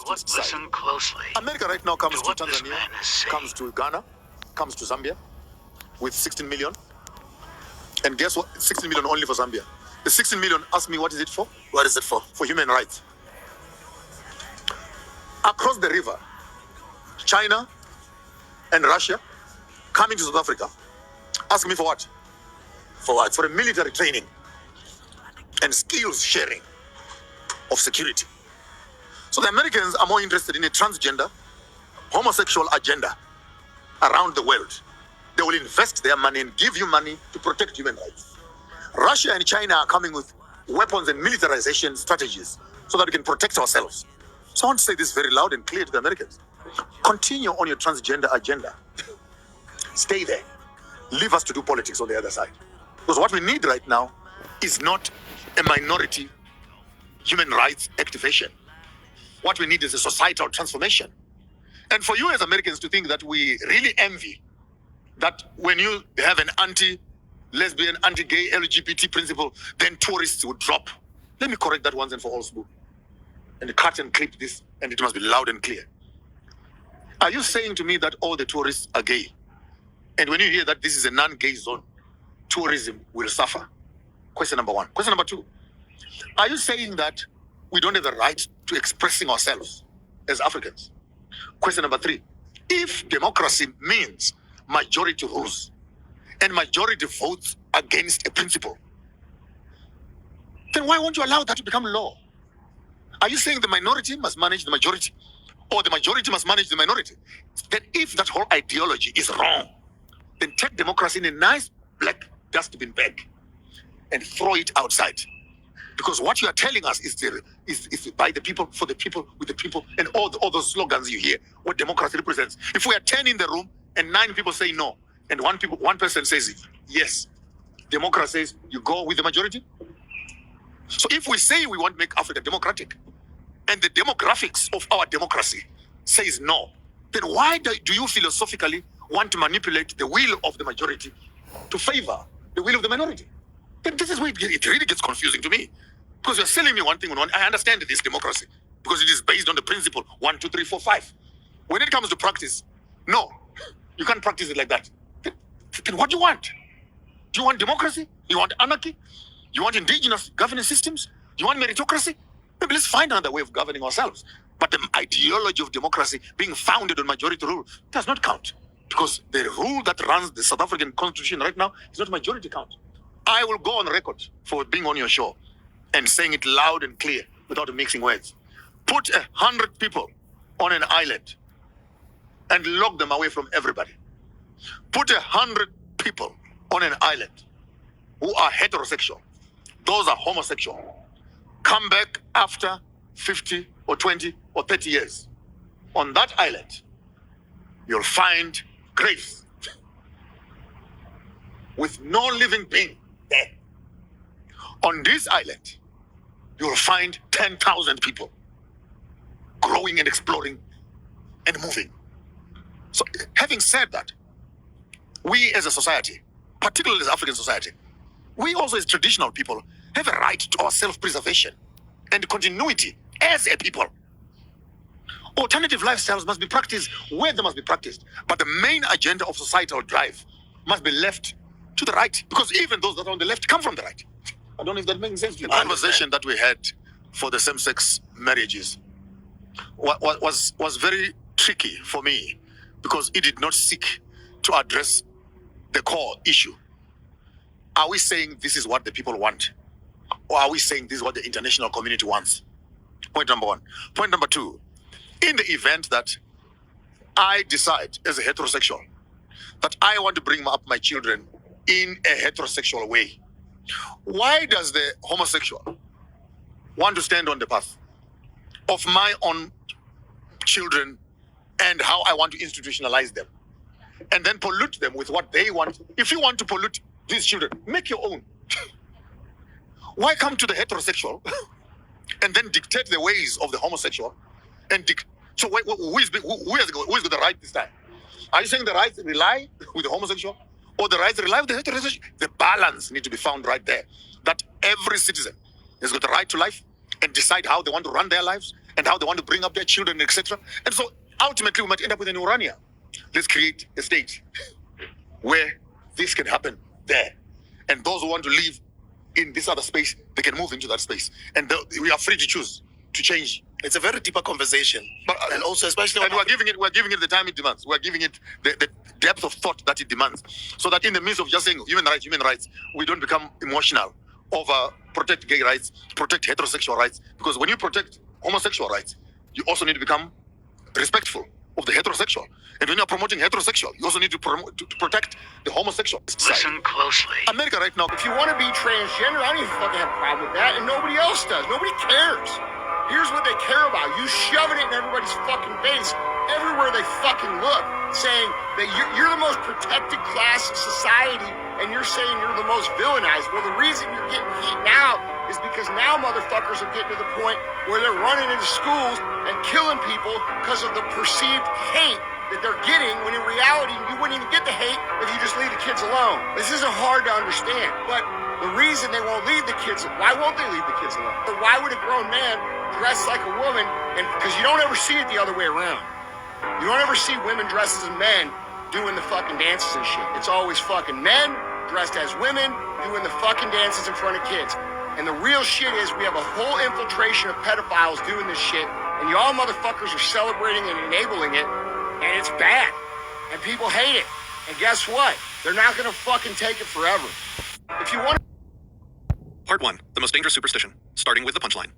States decide. Listen closely. America right now comes to what this Tanzania, man is saying. comes to Ghana, comes to Zambia with 16 million. And guess what? 16 million only for Zambia. The 16 million, ask me, what is it for? What is it for? For human rights. Across the river, China and Russia coming to South Africa. Ask me for what? For what? For a military training and skills sharing of security. So the Americans are more interested in a transgender, homosexual agenda around the world. They will invest their money and give you money to protect human rights. Russia and China are coming with weapons and militarization strategies so that we can protect ourselves. So I want to say this very loud and clear to the Americans. Continue on your transgender agenda. Stay there. Leave us to do politics on the other side. Because what we need right now is not a minority human rights activation. What we need is a societal transformation. And for you as Americans to think that we really envy that when you have an anti-lesbian, anti-gay, LGBT principle, then tourists would drop. Let me correct that once and for all, Sbu. And cut and clip this, and it must be loud and clear. Are you saying to me that all the tourists are gay? And when you hear that this is a non-gay zone, tourism will suffer? Question number one. Question number two. Are you saying that we don't have the right to expressing ourselves as Africans? Question number three. If democracy means majority rules and majority votes against a principle, then why won't you allow that to become law? Are you saying the minority must manage the majority, or the majority must manage the minority? Then if that whole ideology is wrong, then take democracy in a nice black dustbin bag and throw it outside. Because what you are telling us is by the people, for the people, with the people, and all those slogans you hear, what democracy represents. If we are 10 in the room and 9 people say no, and one person says yes, democracy says you go with the majority. So if we say we want to make Africa democratic, and the demographics of our democracy says no, then why do you philosophically want to manipulate the will of the majority to favor the will of the minority? Then this is where it really gets confusing to me. Because you're selling me one thing, I understand this democracy, because it is based on the principle 1, 2, 3, 4, 5. When it comes to practice, no, you can't practice it like that. Then what do you want? Do you want democracy? You want anarchy? You want indigenous governance systems? You want meritocracy? Maybe let's find another way of governing ourselves. But the ideology of democracy being founded on majority rule does not count. Because the rule that runs the South African constitution right now is not majority count. I will go on record for being on your show and saying it loud and clear without mixing words. Put 100 people on an island and lock them away from everybody. Put 100 people on an island who are heterosexual. Those are homosexual. Come back after 50 or 20 or 30 years. On that island, you'll find graves with no living being there. On this island, you'll find 10,000 people growing and exploring and moving. So having said that, we as a society, particularly as African society, we also as traditional people have a right to our self-preservation and continuity as a people. Alternative lifestyles must be practiced where they must be practiced, but the main agenda of societal drive must be left to the right, because even those that are on the left come from the right. I don't know if that makes sense to you. The conversation that we had for the same-sex marriages was very tricky for me, because it did not seek to address the core issue. Are we saying this is what the people want? Or are we saying this is what the international community wants? Point number one. Point number two, in the event that I decide as a heterosexual that I want to bring up my children in a heterosexual way, why does the homosexual want to stand on the path of my own children and how I want to institutionalize them, and then pollute them with what they want? If you want to pollute these children, make your own. Why come to the heterosexual and then dictate the ways of the homosexual? So who has got the right this time? Are you saying the rights rely with the homosexual, or the rights rely with the heterosexual? The balance needs to be found right there. That every citizen has got the right to life and decide how they want to run their lives and how they want to bring up their children, etc. And so ultimately we might end up with an Urania. Let's create a state where this can happen there. And those who want to live in this other space, they can move into that space. And we are free to choose to change. It's a very deeper conversation. But and also, especially and we're giving it the time it demands. We're giving it the depth of thought that it demands. So that in the midst of just saying human rights, we don't become emotional over protect gay rights, protect heterosexual rights. Because when you protect homosexual rights, you also need to become respectful of the heterosexual. And when you're promoting heterosexual, you also need to protect the homosexual. Listen closely. America right now, If you want to be transgender, I don't even fucking have a problem with that, and nobody else does. Nobody cares. Here's what they care about. You shoving it in everybody's fucking face everywhere they fucking look, saying that you're the most protected class of society, and you're saying you're the most villainized. Well, the reason you're getting heat now is because now motherfuckers are getting to the point where they're running into schools and killing people because of the perceived hate that they're getting, when in reality you wouldn't even get the hate if you just leave the kids alone. This isn't hard to understand, but the reason they won't leave the kids, why won't they leave the kids alone? Or why would a grown man dress like a woman? And because you don't ever see it the other way around. You don't ever see women dressed as men doing the fucking dances and shit. It's always fucking men dressed as women doing the fucking dances in front of kids. And the real shit is we have a whole infiltration of pedophiles doing this shit, and y'all motherfuckers are celebrating and enabling it, and it's bad. And people hate it. And guess what? They're not gonna fucking take it forever. If you want Part 1. The most dangerous superstition, starting with the punchline.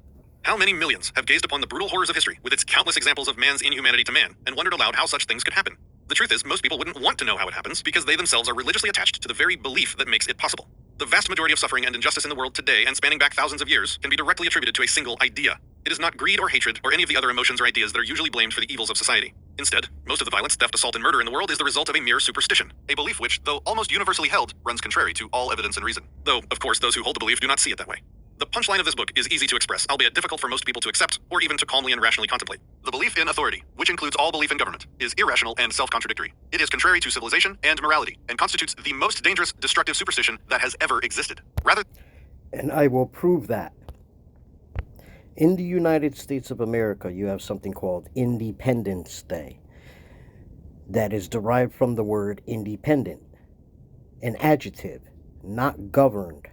How many millions have gazed upon the brutal horrors of history with its countless examples of man's inhumanity to man and wondered aloud how such things could happen? The truth is, most people wouldn't want to know how it happens because they themselves are religiously attached to the very belief that makes it possible. The vast majority of suffering and injustice in the world today and spanning back thousands of years can be directly attributed to a single idea. It is not greed or hatred or any of the other emotions or ideas that are usually blamed for the evils of society. Instead, most of the violence, theft, assault, and murder in the world is the result of a mere superstition, a belief which, though almost universally held, runs contrary to all evidence and reason. Though, of course, those who hold the belief do not see it that way. The punchline of this book is easy to express, albeit difficult for most people to accept, or even to calmly and rationally contemplate. The belief in authority, which includes all belief in government, is irrational and self-contradictory. It is contrary to civilization and morality, and constitutes the most dangerous, destructive superstition that has ever existed. And I will prove that. In the United States of America, you have something called Independence Day. That is derived from the word independent, an adjective, not governed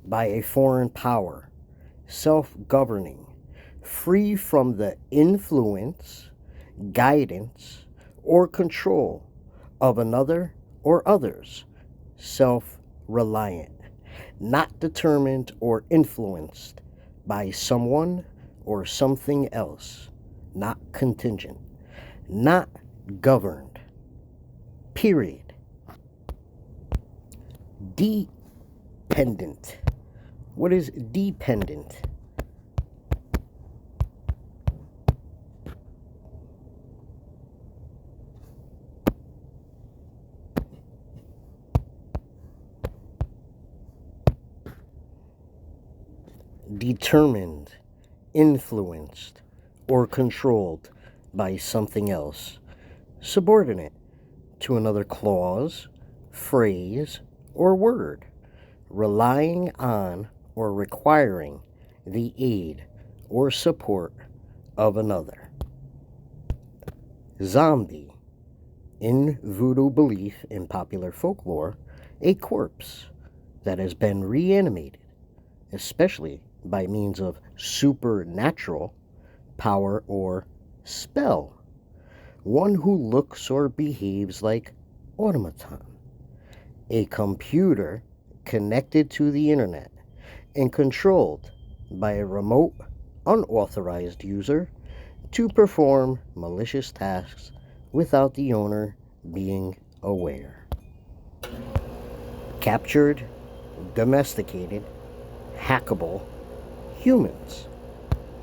by a foreign power, self-governing, free from the influence, guidance, or control of another or others, self-reliant, not determined or influenced by someone or something else, not contingent, not governed, period. Dependent. What is dependent? Determined, influenced, or controlled by something else, subordinate to another clause, phrase, or word, relying on or requiring the aid or support of another. Zombie. In voodoo belief in popular folklore, a corpse that has been reanimated, especially by means of supernatural power or spell. One who looks or behaves like automaton. A computer connected to the internet and controlled by a remote, unauthorized user to perform malicious tasks without the owner being aware. Captured, domesticated, hackable humans.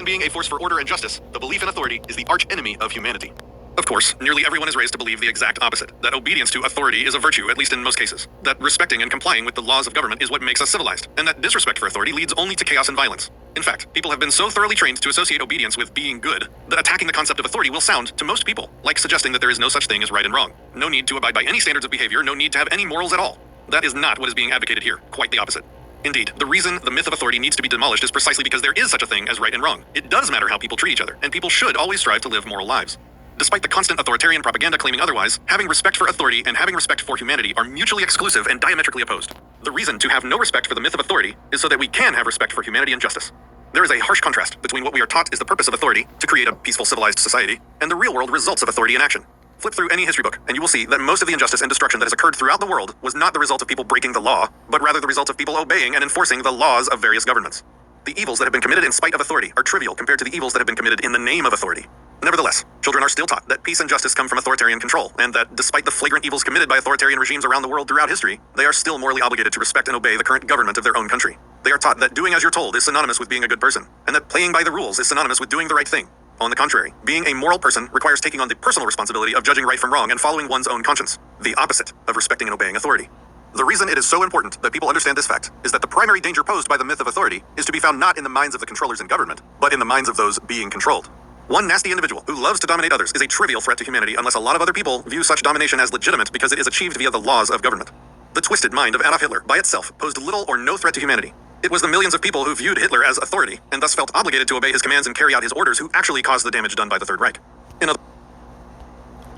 Being a force for order and justice, the belief in authority is the arch enemy of humanity. Of course, nearly everyone is raised to believe the exact opposite, that obedience to authority is a virtue, at least in most cases, that respecting and complying with the laws of government is what makes us civilized, and that disrespect for authority leads only to chaos and violence. In fact, people have been so thoroughly trained to associate obedience with being good, that attacking the concept of authority will sound, to most people, like suggesting that there is no such thing as right and wrong. No need to abide by any standards of behavior, no need to have any morals at all. That is not what is being advocated here, quite the opposite. Indeed, the reason the myth of authority needs to be demolished is precisely because there is such a thing as right and wrong. It does matter how people treat each other, and people should always strive to live moral lives. Despite the constant authoritarian propaganda claiming otherwise, having respect for authority and having respect for humanity are mutually exclusive and diametrically opposed. The reason to have no respect for the myth of authority is so that we can have respect for humanity and justice. There is a harsh contrast between what we are taught is the purpose of authority, to create a peaceful, civilized society, and the real-world results of authority in action. Flip through any history book, and you will see that most of the injustice and destruction that has occurred throughout the world was not the result of people breaking the law, but rather the result of people obeying and enforcing the laws of various governments. The evils that have been committed in spite of authority are trivial compared to the evils that have been committed in the name of authority. Nevertheless, children are still taught that peace and justice come from authoritarian control, and that despite the flagrant evils committed by authoritarian regimes around the world throughout history, they are still morally obligated to respect and obey the current government of their own country. They are taught that doing as you're told is synonymous with being a good person, and that playing by the rules is synonymous with doing the right thing. On the contrary, being a moral person requires taking on the personal responsibility of judging right from wrong and following one's own conscience, the opposite of respecting and obeying authority. The reason it is so important that people understand this fact is that the primary danger posed by the myth of authority is to be found not in the minds of the controllers in government, but in the minds of those being controlled. One nasty individual who loves to dominate others is a trivial threat to humanity unless a lot of other people view such domination as legitimate because it is achieved via the laws of government. The twisted mind of Adolf Hitler by itself posed little or no threat to humanity. It was the millions of people who viewed Hitler as authority and thus felt obligated to obey his commands and carry out his orders who actually caused the damage done by the Third Reich. In other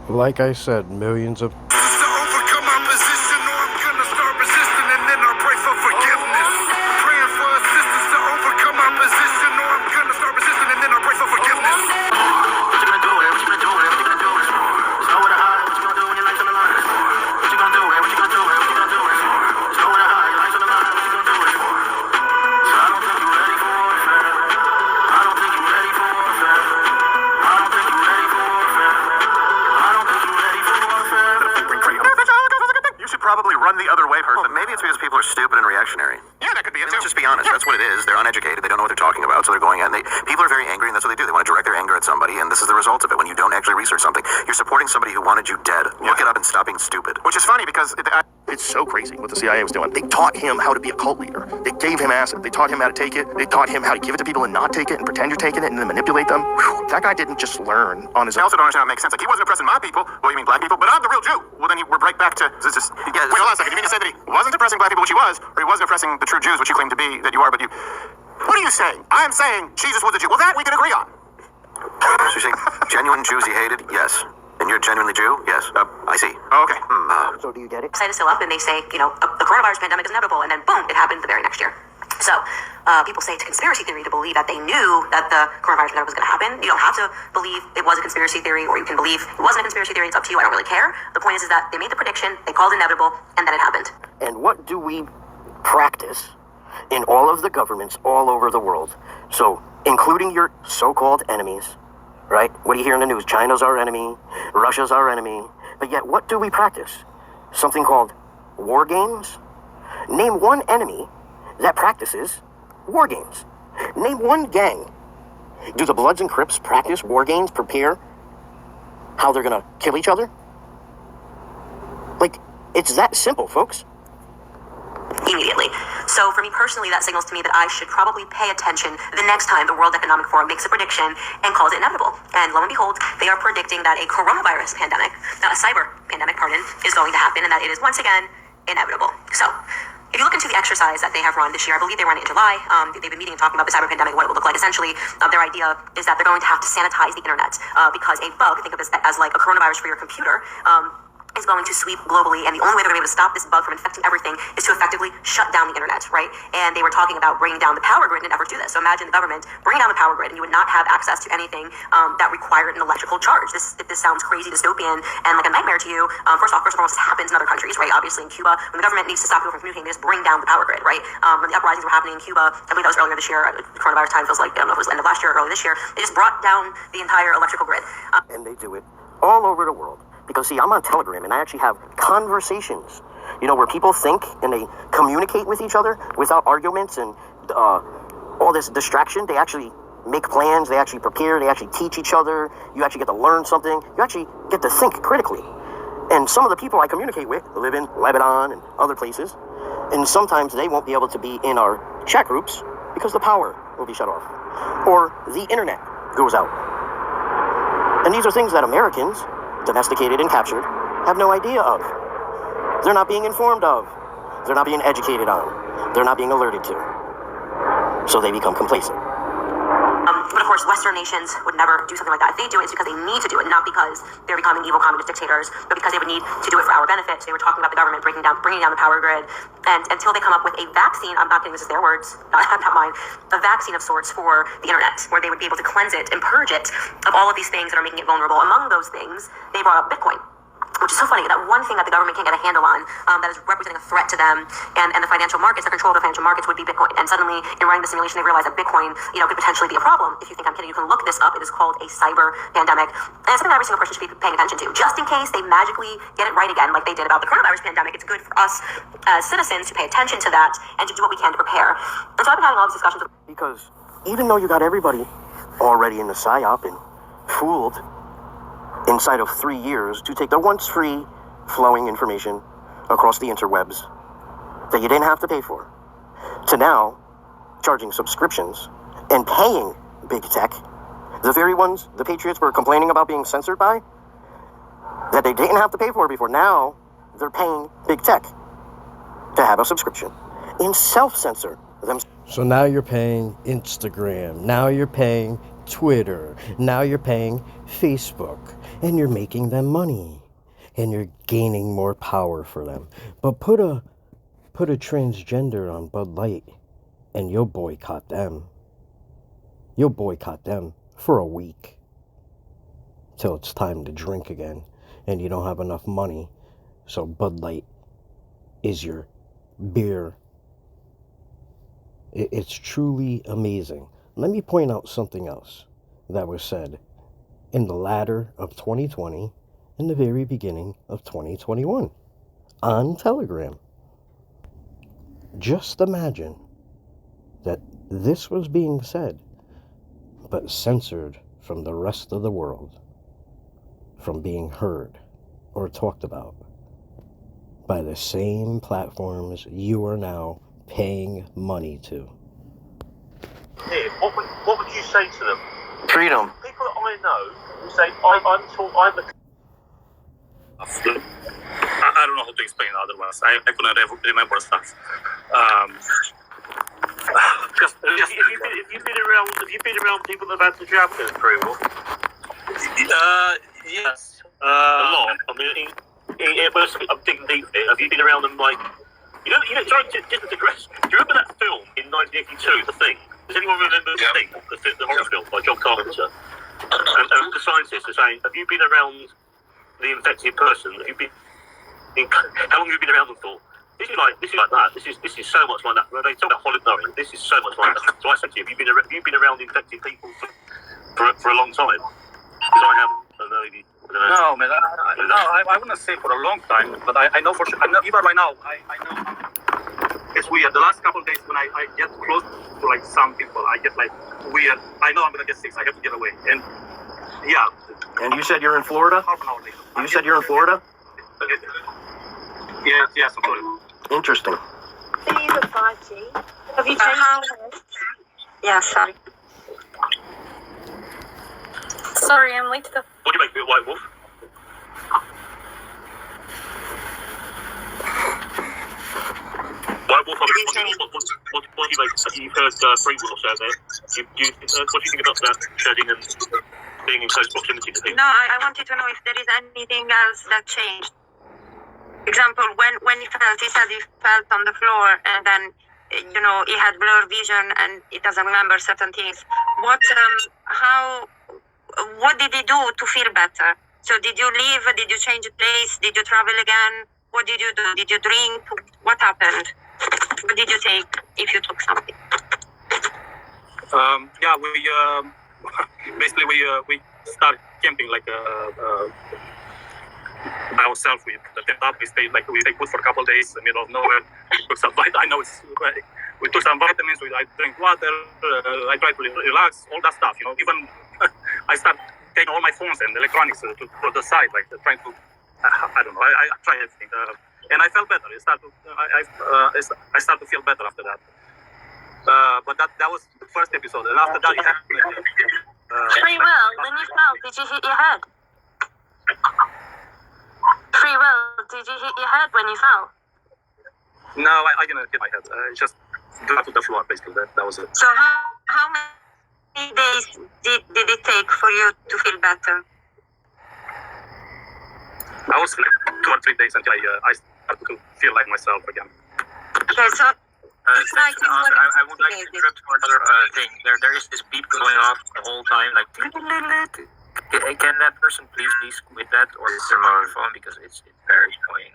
Like I said, millions of... Probably run the other way, person. Well, maybe it's because people are stupid and reactionary. Yeah, that could be it too. Let's just be honest. That's what it is. They're uneducated. They don't know what they're talking about, so they're going at it. People are very angry, and that's what they do. They want to direct their anger at somebody, and this is the result of it. When you don't actually research something, you're supporting somebody who wanted you dead. Look it up and stop being stupid. Which is funny because it's so crazy what the CIA was doing. They taught him how to be a cult leader. They gave him acid. They taught him how to take it. They taught him how to give it to people and not take it and pretend you're taking it and then manipulate them. Whew, that guy didn't just learn on his I own. also don't understand how it makes sense. Like, he wasn't oppressing my people. Well, you mean black people? But I'm the real Jew. Well, then we're right back to this. Wait, hold on a second. You mean to say that he wasn't oppressing black people, which he was, or he wasn't oppressing the true Jews, which you claim to be, that you are, but you... What are you saying? I'm saying Jesus was a Jew. Well, that we can agree on. So you're saying genuine Jews he hated? Yes. And you're genuinely Jew? Yes. I see. Oh, okay. So do you get it? Site is still up, and they say, the coronavirus pandemic is inevitable, and then boom, it happened the very next year. So people say it's a conspiracy theory to believe that they knew that the coronavirus pandemic was going to happen. You don't have to believe it was a conspiracy theory, or you can believe it wasn't a conspiracy theory. It's up to you. I don't really care. The point is that they made the prediction, they called it inevitable, and then it happened. And what do we practice in all of the governments all over the world? So, including your so-called enemies, right? What do you hear in the news? China's our enemy, Russia's our enemy. But yet, what do we practice? Something called war games? Name one enemy that practices war games. Name one gang. Do the Bloods and Crips practice war games, prepare how they're gonna kill each other? Like, it's that simple, folks. Immediately. So for me personally, that signals to me that I should probably pay attention the next time the World Economic Forum makes a prediction and calls it inevitable. And lo and behold, they are predicting that a coronavirus pandemic, a cyber pandemic, is going to happen, and that it is once again inevitable. So if you look into the exercise that they have run this year, I believe they run it in July. They've been meeting and talking about the cyber pandemic, what it will look like. Essentially, their idea is that they're going to have to sanitize the internet because a bug, think of this as like a coronavirus for your computer, is going to sweep globally, and the only way they're going to be able to stop this bug from infecting everything is to effectively shut down the internet, right? And they were talking about bringing down the power grid in an effort to do this. So imagine the government bringing down the power grid, and you would not have access to anything that required an electrical charge. If this sounds crazy, dystopian, and like a nightmare to you, first and foremost, this happens in other countries, right? Obviously in Cuba, when the government needs to stop people from communicating, they just bring down the power grid, right? When the uprisings were happening in Cuba, I believe that was earlier this year, coronavirus time feels like, I don't know if it was the end of last year or early this year, they just brought down the entire electrical grid. And they do it all over the world. Because, see, I'm on Telegram, and I actually have conversations, where people think and they communicate with each other without arguments and all this distraction. They actually make plans, they actually prepare, they actually teach each other. You actually get to learn something. You actually get to think critically. And some of the people I communicate with live in Lebanon and other places, and sometimes they won't be able to be in our chat groups because the power will be shut off, or the internet goes out. And these are things that Americans, domesticated and captured, have no idea of. They're not being informed of. They're not being educated on. they're not being alerted to. So they become complacent. But of course, Western nations would never do something like that. If they do it, it's because they need to do it, not because they're becoming evil communist dictators, but because they would need to do it for our benefit. So they were talking about the government bringing down the power grid, and until they come up with a vaccine, I'm not kidding, this is their words, not mine, a vaccine of sorts for the internet, where they would be able to cleanse it and purge it of all of these things that are making it vulnerable. Among those things, they brought up Bitcoin, which is so funny. That one thing that the government can't get a handle on, that is representing a threat to them and the financial markets, the control of the financial markets would be Bitcoin. And suddenly, in running the simulation, they realized that Bitcoin, could potentially be a problem. If you think I'm kidding, you can look this up. It is called a cyber pandemic. And it's something that every single person should be paying attention to. Just in case they magically get it right again, like they did about the coronavirus pandemic, it's good for us as citizens to pay attention to that and to do what we can to prepare. And so I've been having all these discussions with... Because even though you got everybody already in the PSYOP and fooled inside of 3 years to take the once free flowing information across the interwebs that you didn't have to pay for, to now charging subscriptions and paying big tech, the very ones the Patriots were complaining about being censored by, that they didn't have to pay for before, now they're paying big tech to have a subscription and self-censor them. So now you're paying Instagram, now you're paying Twitter, now you're paying Facebook, and you're making them money, and you're gaining more power for them. But put a transgender on Bud Light, and you'll boycott them. You'll boycott them for a week, till it's time to drink again, and you don't have enough money, so Bud Light is your beer. It's truly amazing. Let me point out something else that was said in the latter of 2020 and the very beginning of 2021 on Telegram. Just imagine that this was being said, but censored from the rest of the world, from being heard or talked about by the same platforms you are now paying money to. Here, what would you say to them? Freedom. People that I know who say, I'm the... I don't know how to explain it otherwise. I couldn't remember stuff. If you've been around people that have had the jab approval? Yes. A lot. I mean, I'm digging deep here. Have you been around them like... sorry to digress. Do you remember that film in 1982, The Thing? Does anyone remember The Thing, the horror film by John Carpenter? And the scientists are saying, have you been around the infected person? How long have you been around them for? This is like that. This is so much like that. They talk about holocaust. This is so much like that. So I said to you, have you been around infected people for a long time? Because I haven't. No, man. I wouldn't say for a long time, but I know for sure. I know, even right now, I know. It's weird. The last couple of days when I get close to like some people, I get like weird. I know I'm gonna get sick. So I have to get away. And yeah. And you said you're in Florida? Half an hour later. You said you're in Florida? Yes, I'm Florida. Interesting. See the 5G. Have you changed? Yeah, sorry. Sorry, I'm late to... What do you make of it, White Wolf? White Wolf, what do you make? You've heard Free Wolf out there. What do you think about that shedding and being in close proximity to people? No, I wanted to know if there is anything else that changed. Example, when he said he felt on the floor and then, he had blurred vision and he doesn't remember certain things. What did he do to feel better? So did you leave? Did you change place? Did you travel again? What did you do? Did you drink? What happened? What did you take, if you took something? We started camping like ourselves. We tent up. We stay put for a couple of days in the middle of nowhere. We took some vitamins. We took some vitamins. I drink water. I try to relax. All that stuff. Even I start taking all my phones and electronics to the side, trying to. I don't know. I try everything, and I felt better. I start to feel better after that. But that was the first episode, and after that, it happened. Free will, when you fell, did you hit your head? Free will, did you hit your head when you fell? No, I didn't hit my head. Just dropped to the floor, basically. That was it. So how many days did it take for you to feel better? I was like 2 or 3 days until I started to feel like myself again. Okay, so it's like you were I would like to intoxicated. interrupt for another thing. There is this beep going off the whole time, like. Can that person please quit that or their microphone, because it's very annoying.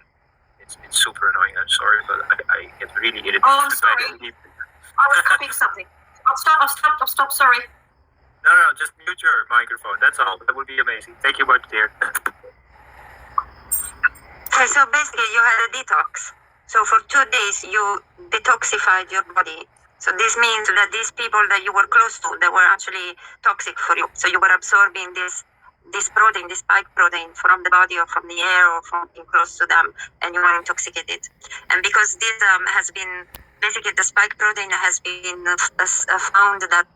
It's super annoying. I'm sorry, but I get really irritated. Oh, I'm sorry. I was copying something. I'll stop. Sorry. No, just mute your microphone. That's all. That would be amazing. Thank you much, dear. Okay, so basically you had a detox. So for 2 days you detoxified your body. So this means that these people that you were close to, they were actually toxic for you. So you were absorbing this protein, this spike protein from the body or from the air or from being close to them, and you were intoxicated. And because this has been, basically the spike protein has been found that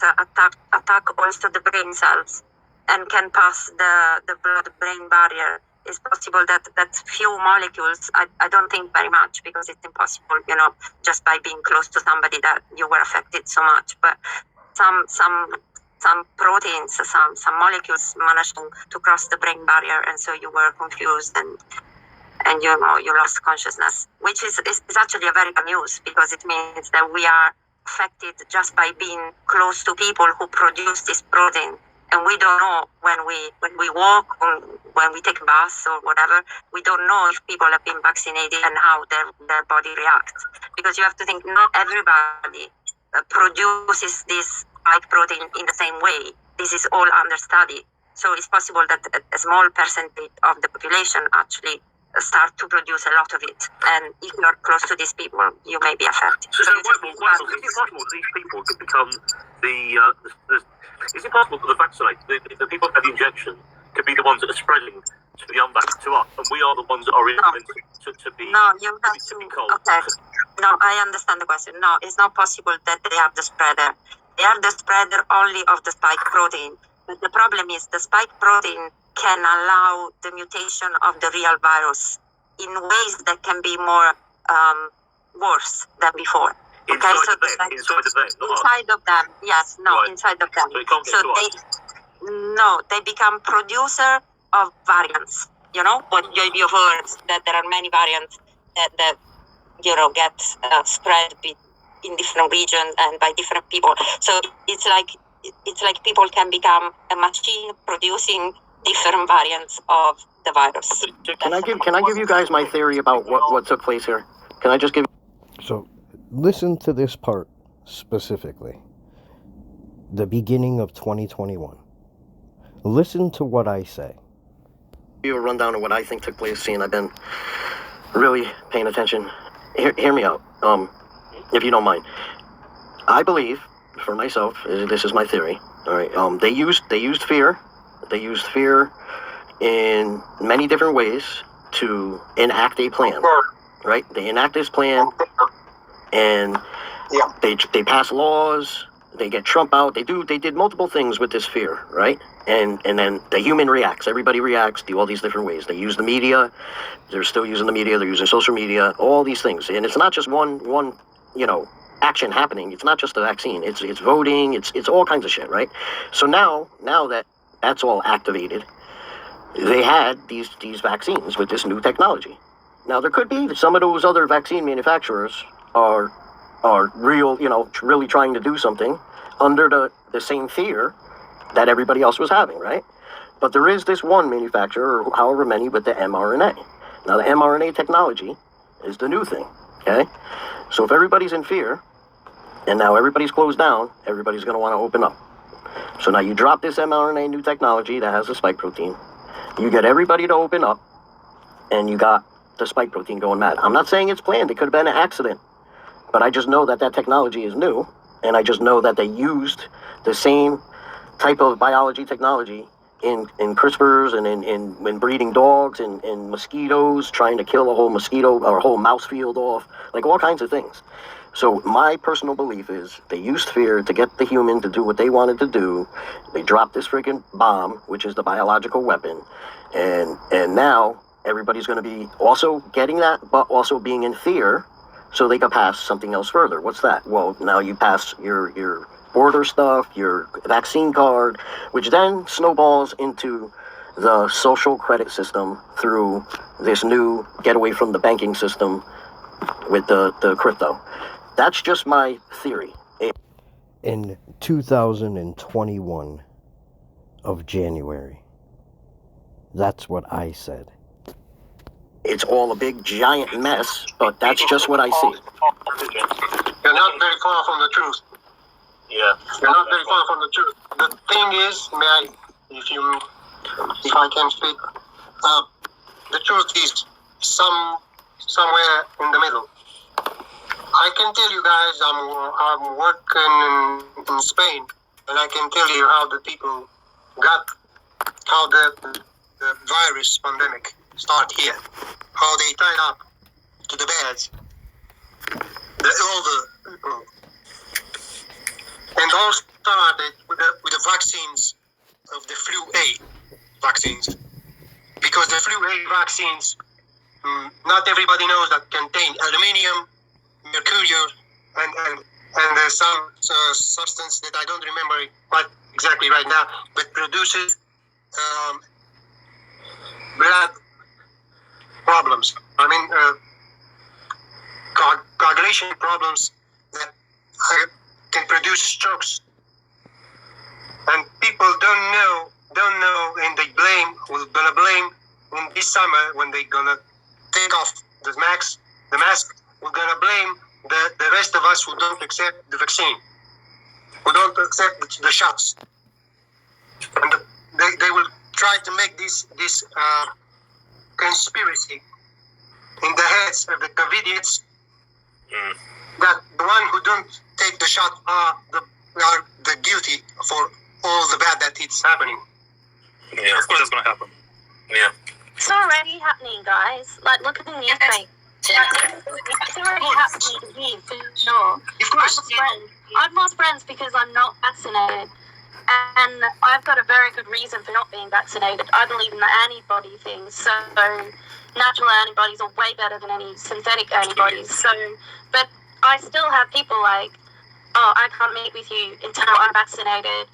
attack also the brain cells and can pass the blood-brain barrier. It's possible that few molecules, I don't think very much, because it's impossible, just by being close to somebody that you were affected so much. But some proteins, some molecules managed to cross the brain barrier, and so you were confused and you lost consciousness, which is actually a very good news, because it means that we are affected just by being close to people who produce this protein. And we don't know when we walk or when we take a bus or whatever, we don't know if people have been vaccinated and how their body reacts. Because you have to think, not everybody produces this spike protein in the same way. This is all under study. So it's possible that a small percentage of the population actually start to produce a lot of it. And if you're close to these people, you may be affected. So is it possible that these people could become is it possible for the vaccinate, the people who have the injection, could be the ones that are spreading to the unvaccinated to us, and we are the ones that are to be No, you have to be cold? Okay. No, I understand the question. No, it's not possible that they are the spreader. They are the spreader only of the spike protein. But the problem is the spike protein can allow the mutation of the real virus in ways that can be more worse than before. Okay, Inside so of them, inside of them, yes, no, Right. inside of them. So it can't get to they become producer of variants. What you've heard, that there are many variants that get spread in different regions and by different people. So it's like people can become a machine producing different variants of the virus. Can I give you guys my theory about what took place here? Can I just give? So, listen to this part specifically. The beginning of 2021. Listen to what I say. You a rundown of what I think took place. Seeing I've been really paying attention. Hear me out, if you don't mind. I believe, for myself, this is my theory. All right. They used fear. They used fear in many different ways to enact a plan. Right. They enact this plan, and they pass laws. They get Trump out. They did multiple things with this fear, right? And then the human reacts. Everybody reacts. Do all these different ways. They use the media. They're still using the media. They're using social media. All these things. And it's not just one action happening. It's not just the vaccine. It's voting. It's all kinds of shit, right? So now that that's all activated, they had these vaccines with this new technology. Now there could be some of those other vaccine manufacturers are real, really trying to do something under the same fear that everybody else was having, right? But there is this one manufacturer, or however many, with the mRNA. Now, the mRNA technology is the new thing, okay? So if everybody's in fear, and now everybody's closed down, everybody's going to want to open up. So now you drop this mRNA new technology that has the spike protein. You get everybody to open up, and you got the spike protein going mad. I'm not saying it's planned. It could have been an accident. But I just know that technology is new, and I just know that they used the same type of biology technology in CRISPRs and in breeding dogs and mosquitoes, trying to kill a whole mosquito or a whole mouse field off, like all kinds of things. So my personal belief is they used fear to get the human to do what they wanted to do. They dropped this freaking bomb, which is the biological weapon, and now everybody's going to be also getting that, but also being in fear. so they could pass something else further. What's that? Well, now you pass your border stuff, your vaccine card, which then snowballs into the social credit system through this new get away from the banking system with the crypto. That's just my theory. In 2021 of January, that's what I said. It's all a big giant mess, but that's just what I see. You're not very far from the truth. Yeah. You're not very far from the truth. The thing is, if I can speak, the truth is somewhere in the middle. I can tell you guys, I'm working in Spain, and I can tell you how the people how the virus pandemic start here, how they tied up to the beds, all the people, and all started with the vaccines of the flu A vaccines, because the flu A vaccines, not everybody knows that contain aluminium, mercury, and some substance that I don't remember what exactly right now, but produces blood problems. I mean, coagulation problems that can produce strokes. And people don't know, and they gonna blame in this summer when they gonna take off the mask. We're gonna blame the rest of us who don't accept the vaccine, who don't accept the shots, and they will try to make this conspiracy in the heads of the COVIDians that the one who don't take the shot are the guilty for all the bad that it's happening. Yeah, of course it's gonna happen. Yeah. It's already happening, guys. Like, look at the newspaper. It's already happening here, for sure. Of course. I've lost friends because I'm not vaccinated. And I've got a very good reason for not being vaccinated. I believe in the antibody thing. So natural antibodies are way better than any synthetic antibodies. So, but I still have people like, oh, I can't meet with you until I'm vaccinated.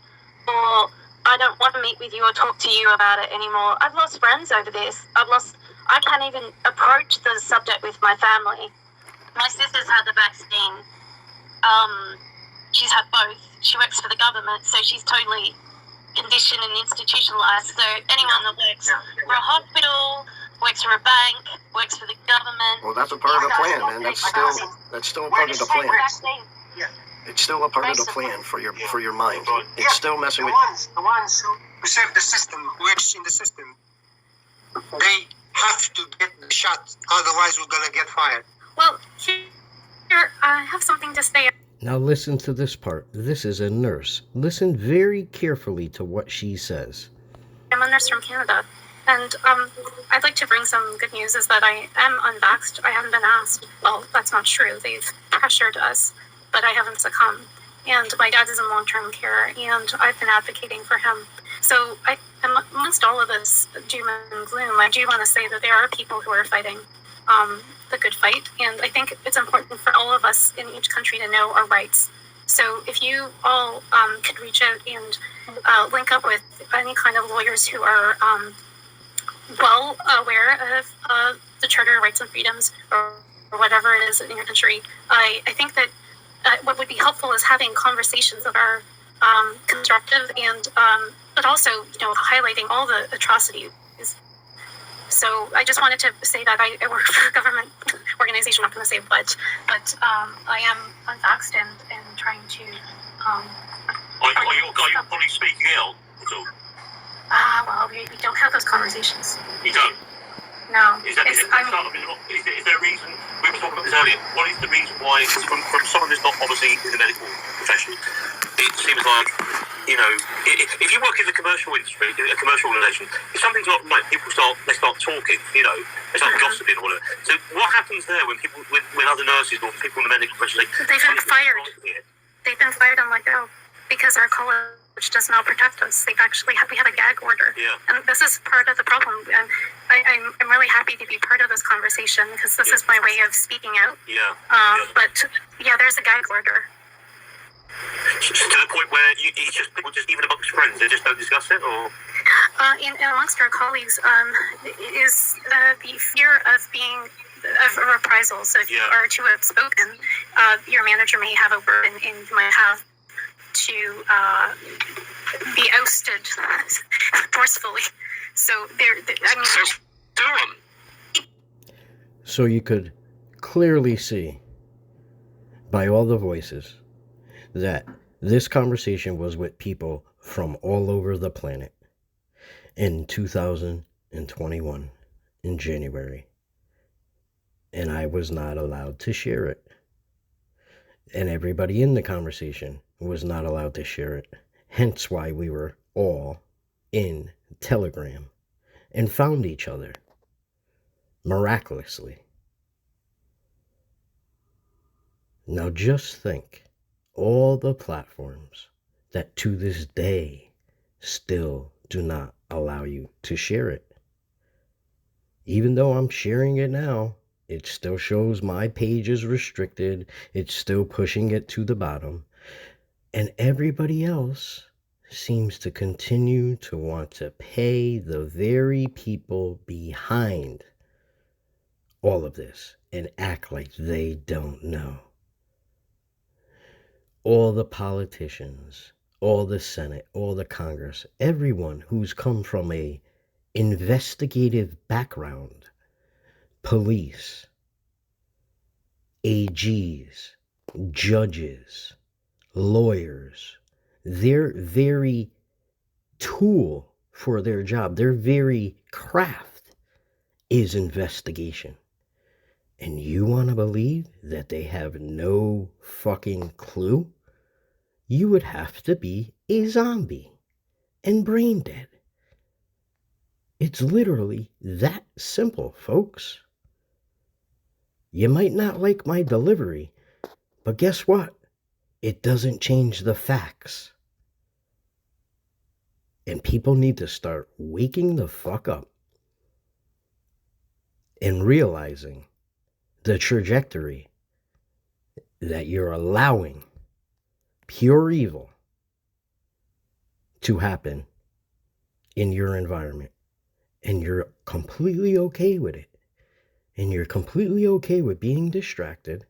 Or I don't want to meet with you or talk to you about it anymore. I've lost friends over this. I can't even approach the subject with my family. My sister's had the vaccine. She's had both. She works for the government, so she's totally conditioned and institutionalized. So anyone that works for a hospital, works for a bank, works for the government. Well, that's a part of the plan, man. That's still a part of the plan. It's still a part of the plan for your mind. It's still messing with the ones who serve the system, who works in the system, they have to get the shot, otherwise we're gonna get fired. Well, here I have something to say. Now listen to this part. This is a nurse. Listen very carefully to what she says. I'm a nurse from Canada, and I'd like to bring some good news is that I am unvaxxed. I haven't been asked. Well, that's not true. They've pressured us, but I haven't succumbed. And my dad is in long-term care, and I've been advocating for him. So amongst all of this doom and gloom, I do want to say that there are people who are fighting the good fight, and I think it's important for all of us in each country to know our rights. So if you all could reach out and link up with any kind of lawyers who are well aware of the Charter of Rights and Freedoms or whatever it is in your country, I think that what would be helpful is having conversations that are constructive and but also, highlighting all the atrocities. So I just wanted to say that I work for a government organization, I'm not going to say what, but I am unvaxxed and trying to... Are you probably speaking out? Well, we don't have those conversations. You don't? No. Is there a reason, we were talking about this earlier, what is the reason why, from someone who's not obviously in the medical profession, it seems like, if you work in the commercial industry, a commercial organization, if something's not right, people start talking, they start gossiping or whatever. So what happens there when people, when other nurses or people in the medical profession say... They've been fired. They've been fired and let go because our college does not protect us. We have a gag order. Yeah. And this is part of the problem. And I'm really happy to be part of this conversation because this is my way of speaking out. Yeah. But yeah, there's a gag order. To the point where it's just people, just even amongst friends, they just don't discuss it, or Amongst our colleagues, is the fear of of reprisal. So if you are too outspoken, your manager may have a word and you might have to be ousted forcefully. So So you could clearly see by all the voices that this conversation was with people from all over the planet in 2021 in January. And I was not allowed to share it. And everybody in the conversation was not allowed to share it. Hence why we were all in Telegram and found each other miraculously. Now just think, all the platforms that to this day still do not allow you to share it. Even though I'm sharing it now, it still shows my page is restricted. It's still pushing it to the bottom. And everybody else seems to continue to want to pay the very people behind all of this and act like they don't know. All the politicians, all the Senate, all the Congress, everyone who's come from a investigative background, police, AGs, judges, lawyers, their very tool for their job, their very craft is investigation. And you want to believe that they have no fucking clue? You would have to be a zombie and brain dead. It's literally that simple, folks. You might not like my delivery, but guess what? It doesn't change the facts. And people need to start waking the fuck up and realizing the trajectory that you're allowing pure evil to happen in your environment. And you're completely okay with it. And you're completely okay with being distracted.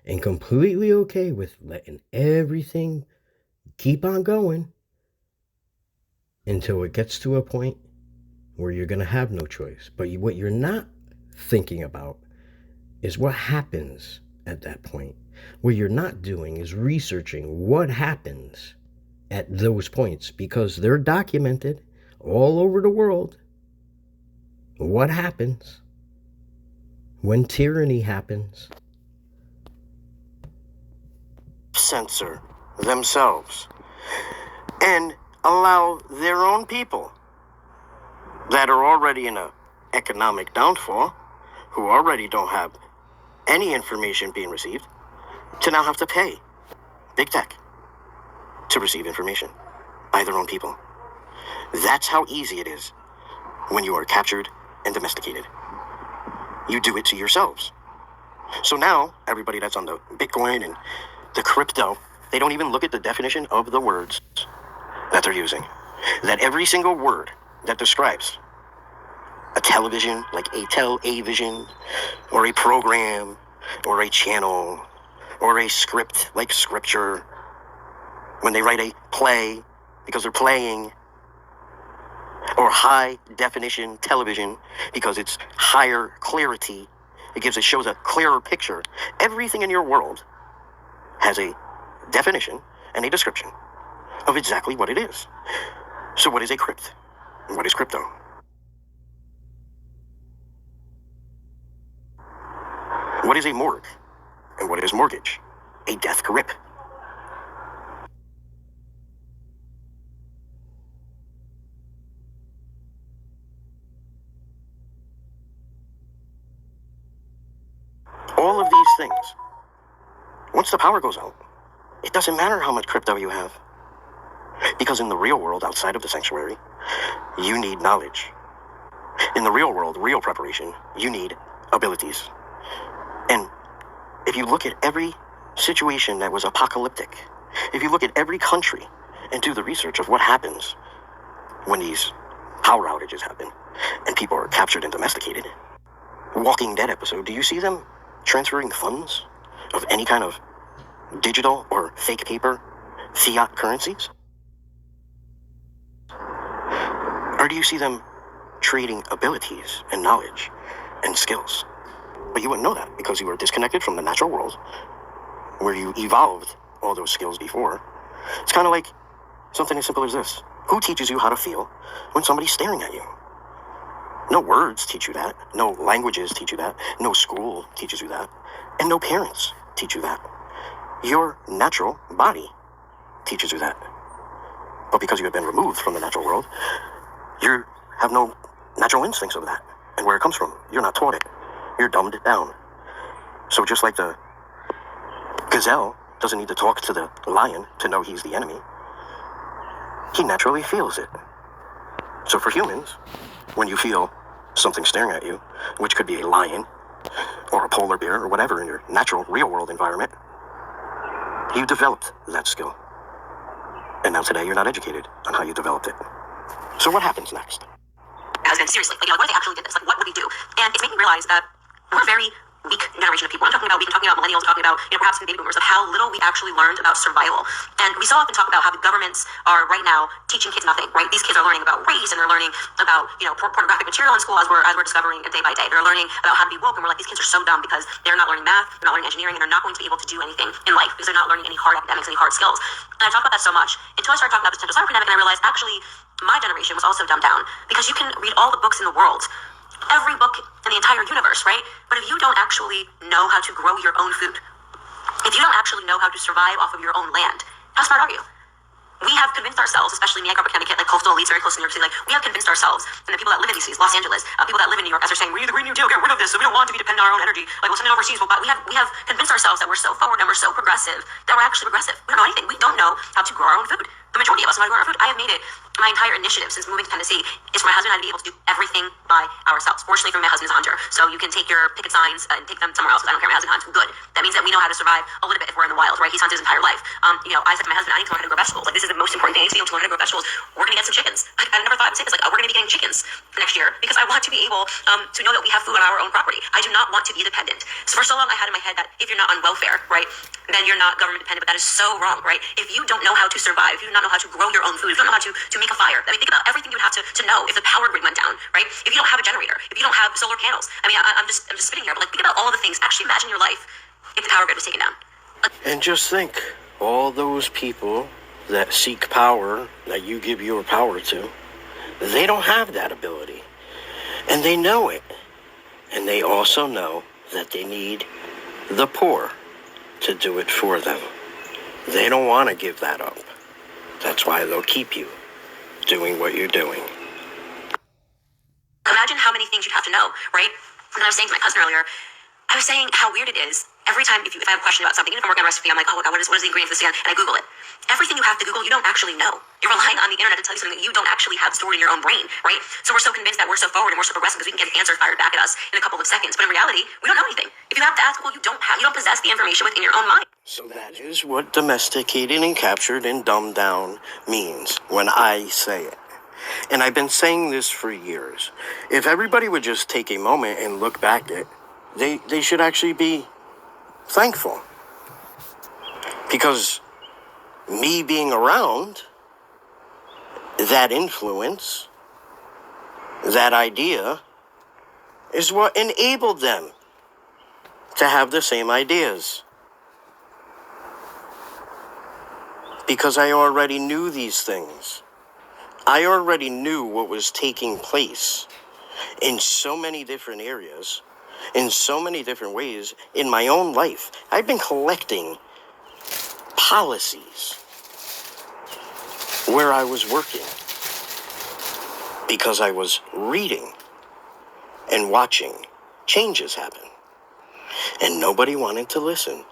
And completely okay with letting everything keep on going until it gets to a point where you're going to have no choice. But what you're not thinking about is what happens at that point. What you're not doing is researching what happens at those points, because they're documented all over the world. What happens when tyranny happens? Censor themselves and allow their own people that are already in an economic downfall, who already don't have any information being received, to now have to pay big tech to receive information by their own people. That's how easy it is when you are captured and domesticated. You do it to yourselves. So now, everybody that's on the Bitcoin and the crypto, they don't even look at the definition of the words that they're using. That every single word that describes a television, like a vision, or a program, or a channel, or a script, like scripture, when they write a play, because they're playing, or high definition television, because it's higher clarity, it shows a clearer picture. Everything in your world has a definition and a description of exactly what it is. So what is a crypt? And what is crypto? What is a morgue? And what is mortgage? A death grip. All of these things, once the power goes out, it doesn't matter how much crypto you have. Because in the real world, outside of the sanctuary, you need knowledge. In the real world, real preparation, you need abilities. And if you look at every situation that was apocalyptic, if you look at every country and do the research of what happens when these power outages happen and people are captured and domesticated, Walking Dead episode, do you see them transferring funds of any kind of digital or fake paper fiat currencies? Or do you see them trading abilities and knowledge and skills? But you wouldn't know that because you were disconnected from the natural world where you evolved all those skills before. It's kind of like something as simple as this. Who teaches you how to feel when somebody's staring at you? No words teach you that. No languages teach you that. No school teaches you that. And no parents teach you that. Your natural body teaches you that. But because you have been removed from the natural world, you have no natural instincts of that. And where it comes from, you're not taught it. You're dumbed down. So just like the gazelle doesn't need to talk to the lion to know he's the enemy, he naturally feels it. So for humans, when you feel something staring at you, which could be a lion or a polar bear or whatever in your natural real world environment, you developed that skill. And now today you're not educated on how you developed it. So what happens next? Husband, seriously, like, what if they actually did this? Like, what would we do? And it's made me realize that we're a very weak generation of people. I'm talking about millennials, talking about, perhaps even baby boomers, of how little we actually learned about survival. And we so often talk about how the governments are right now teaching kids nothing, right? These kids are learning about race, and they're learning about, pornographic material in school as we're discovering day by day. They're learning about how to be woke, and we're like, these kids are so dumb because they're not learning math, they're not learning engineering, and they're not going to be able to do anything in life because they're not learning any hard academics, any hard skills. And I talk about that so much until I started talking about this potential cyber pandemic, and I realized actually my generation was also dumbed down because you can read all the books in the world, every book in the entire universe, right? But if you don't actually know how to grow your own food, if you don't actually know how to survive off of your own land, how smart are you? We have convinced ourselves, especially me, I grew up in Connecticut, like coastal elites, very close to New York City, like we have convinced ourselves, and the people that live in these cities, Los Angeles, people that live in New York, as they're saying, we need the Green New Deal, get rid of this, so we don't want to be dependent on our own energy, like we'll send it overseas, but we have convinced ourselves that we're so forward and we're so progressive that we're actually regressive. We don't know anything. We don't know how to grow our own food. The majority of us know how to grow our food. I have made it my entire initiative since moving to Tennessee is for my husband and I to be able to do everything by ourselves. Fortunately for me, my husband is a hunter, so you can take your picket signs and take them somewhere else because I don't care. My husband hunts. Good. That means that we know how to survive a little bit if we're in the wild, right? He's hunted his entire life. I said to my husband, I need to learn how to grow vegetables. Like, this is the most important thing. I need to be able to learn how to grow vegetables. We're going to get some chickens. I never thought I would say this. Like, we're going to be getting chickens next year because I want to be able to know that we have food on our own property. I do not want to be dependent. So for so long, I had in my head that if you're not on welfare, right, then you're not government dependent. But that is so wrong, right? If you don't know how to survive, if you do not know how to grow your own food, if you don't know how to make a fire, I mean, think about everything you would have to know if the power grid went down, right? If you don't have a generator, if you don't have solar panels. I mean, I'm just spitting here, but like, think about all of the things. Actually, imagine your life if the power grid was taken down. And just think, all those people that seek power, that you give your power to, they don't have that ability. And they know it. And they also know that they need the poor to do it for them. They don't want to give that up. That's why they'll keep you doing what you're doing. Imagine how many things you'd have to know, right? And I was saying to my cousin earlier, I was saying how weird it is. Every time, if I have a question about something, even if I'm working on a recipe, I'm like, oh, God, what is the ingredient for this again? And I Google it. Everything you have to Google, you don't actually know. You're relying on the internet to tell you something that you don't actually have stored in your own brain, right? So we're so convinced that we're so forward and we're so progressive because we can get answers fired back at us in a couple of seconds. But in reality, we don't know anything. If you have to ask, well, you don't possess the information within your own mind. So that is what domesticated and captured and dumbed down means when I say it. And I've been saying this for years. If everybody would just take a moment and look back at it, they should actually be thankful. Because me being around, that influence, that idea, is what enabled them to have the same ideas. Because I already knew these things. I already knew what was taking place in so many different areas, in so many different ways in my own life. I've been collecting policies where I was working because I was reading and watching changes happen. And nobody wanted to listen.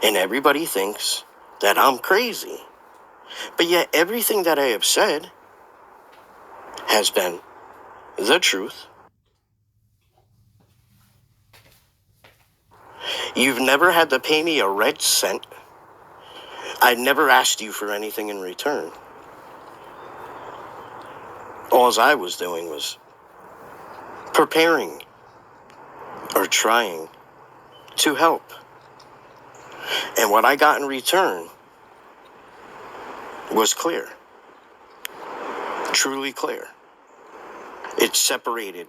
And everybody thinks that I'm crazy. But yet everything that I have said has been the truth. You've never had to pay me a red cent. I never asked you for anything in return. All I was doing was preparing or trying to help. And what I got in return was clear. Truly clear. It separated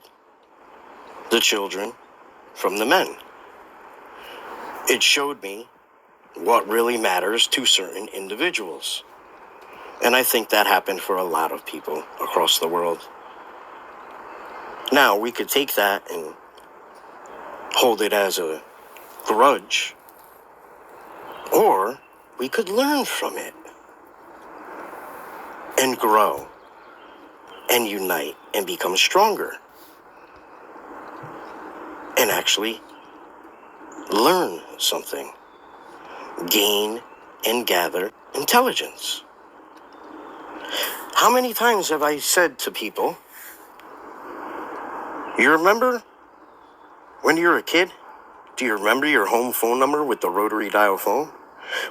the children from the men. It showed me what really matters to certain individuals. And I think that happened for a lot of people across the world. Now, we could take that and hold it as a grudge, or we could learn from it and grow and unite and become stronger and actually learn something, gain and gather intelligence. How many times have I said to people, you remember when you were a kid? Do you remember your home phone number with the rotary dial phone?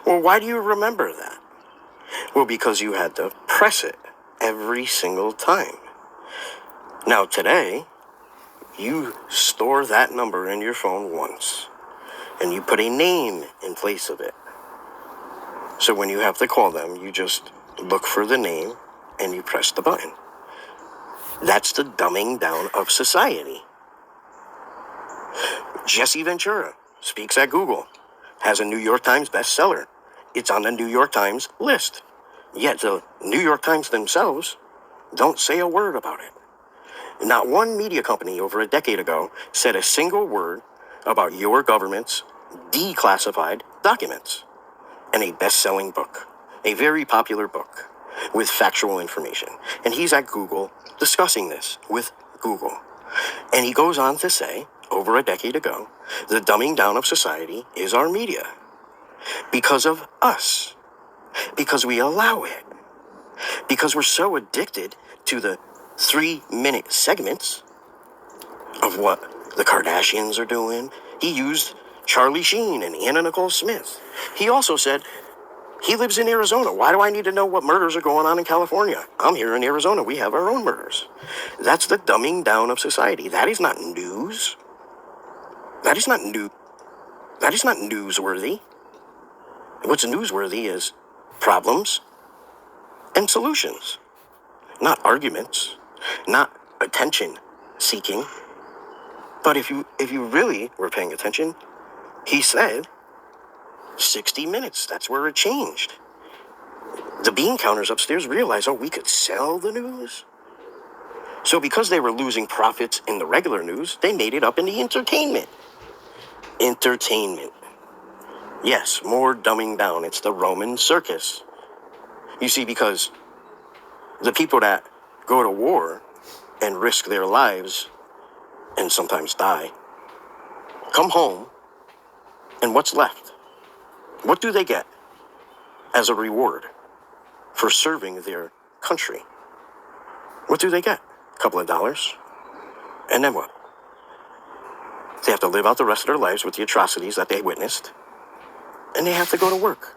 Well, why do you remember that? Well, because you had to press it every single time. Now today, you store that number in your phone once, and you put a name in place of it. So when you have to call them, you just look for the name and you press the button. That's the dumbing down of society. Jesse Ventura speaks at Google, has a New York Times bestseller. It's on the New York Times list. Yet the New York Times themselves don't say a word about it. Not one media company over a decade ago said a single word about your government's declassified documents. And a best-selling book, a very popular book with factual information. And he's at Google discussing this with Google. And he goes on to say, over a decade ago, the dumbing down of society is our media. Because of us. Because we allow it. Because we're so addicted to the 3-minute segments of what the Kardashians are doing. He used Charlie Sheen and Anna Nicole Smith. He also said, he lives in Arizona. Why do I need to know what murders are going on in California? I'm here in Arizona. We have our own murders. That's the dumbing down of society. That is not news. That is not newsworthy. What's newsworthy is problems and solutions, not arguments, not attention seeking. But if you really were paying attention, he said 60 minutes. That's where it changed. The bean counters upstairs realized, we could sell the news. So because they were losing profits in the regular news, they made it up in the entertainment. Entertainment. Yes, more dumbing down. It's the Roman circus. You see, because the people that go to war and risk their lives and sometimes die come home, and what's left? What do they get as a reward for serving their country? What do they get? A couple of dollars. And then what? They have to live out the rest of their lives with the atrocities that they witnessed. And they have to go to work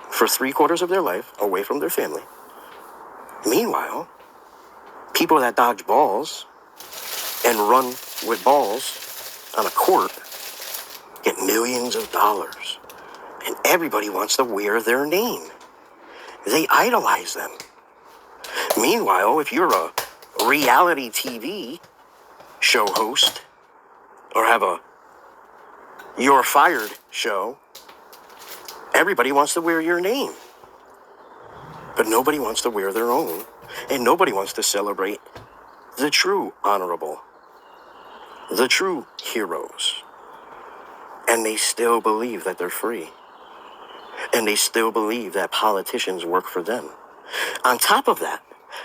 for 3/4 of their life away from their family. Meanwhile, people that dodge balls and run with balls on a court get millions of dollars. And everybody wants to wear their name. They idolize them. Meanwhile, if you're a reality TV show host or have a You're Fired show, everybody wants to wear your name. But nobody wants to wear their own. And nobody wants to celebrate the true honorable, the true heroes. And they still believe that they're free. And they still believe that politicians work for them. On top of that,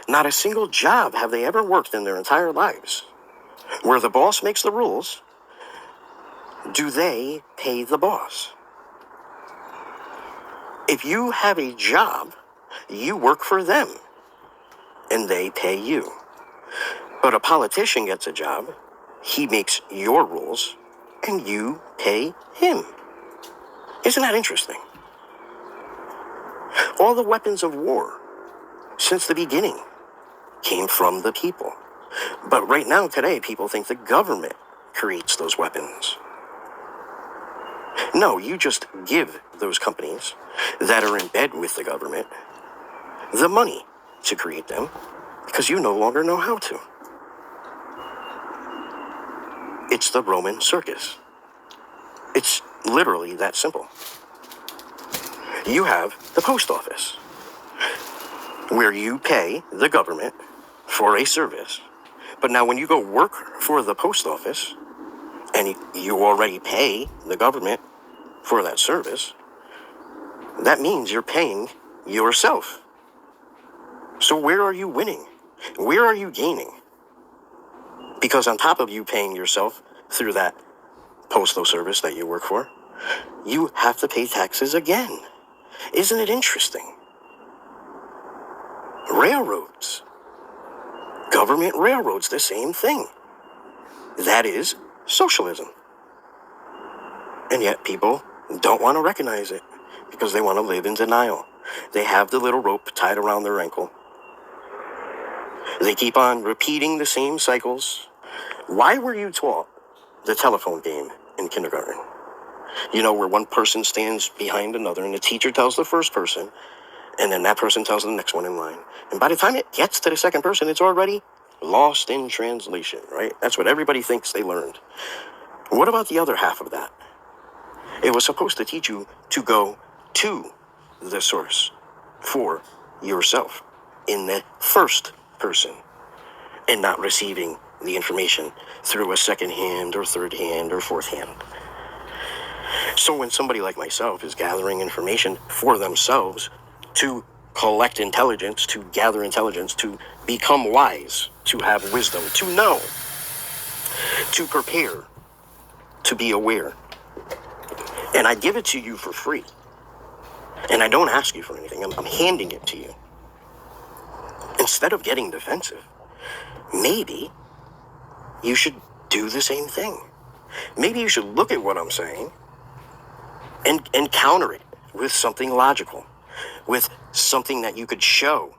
not a single job have they ever worked in their entire lives where the boss makes the rules. Do they pay the boss? If you have a job, you work for them, and they pay you. But a politician gets a job, he makes your rules, and you pay him. Isn't that interesting? All the weapons of war, since the beginning, came from the people. But right now, today, people think the government creates those weapons. No, you just give those companies that are in bed with the government the money to create them because you no longer know how to. It's the Roman circus. It's literally that simple. You have the post office, where you pay the government for a service. But now when you go work for the post office, and you already pay the government for that service, that means you're paying yourself. So where are you winning? Where are you gaining? Because on top of you paying yourself through that postal service that you work for, you have to pay taxes again. Isn't it interesting? Railroads. Government railroads, the same thing. That is socialism. And yet people don't want to recognize it because they want to live in denial. They have the little rope tied around their ankle. They keep on repeating the same cycles. Why were you taught the telephone game in kindergarten? You know, where one person stands behind another and the teacher tells the first person, and then that person tells the next one in line. And by the time it gets to the second person, it's already lost in translation, right? That's what everybody thinks they learned. What about the other half of that? It was supposed to teach you to go to the source for yourself in the first person and not receiving the information through a second hand or third hand or fourth hand. So when somebody like myself is gathering information for themselves to collect intelligence, to gather intelligence, to become wise, to have wisdom, to know, to prepare, to be aware, and I give it to you for free, and I don't ask you for anything, I'm handing it to you. Instead of getting defensive, maybe you should do the same thing. Maybe you should look at what I'm saying and counter it with something logical, with something that you could show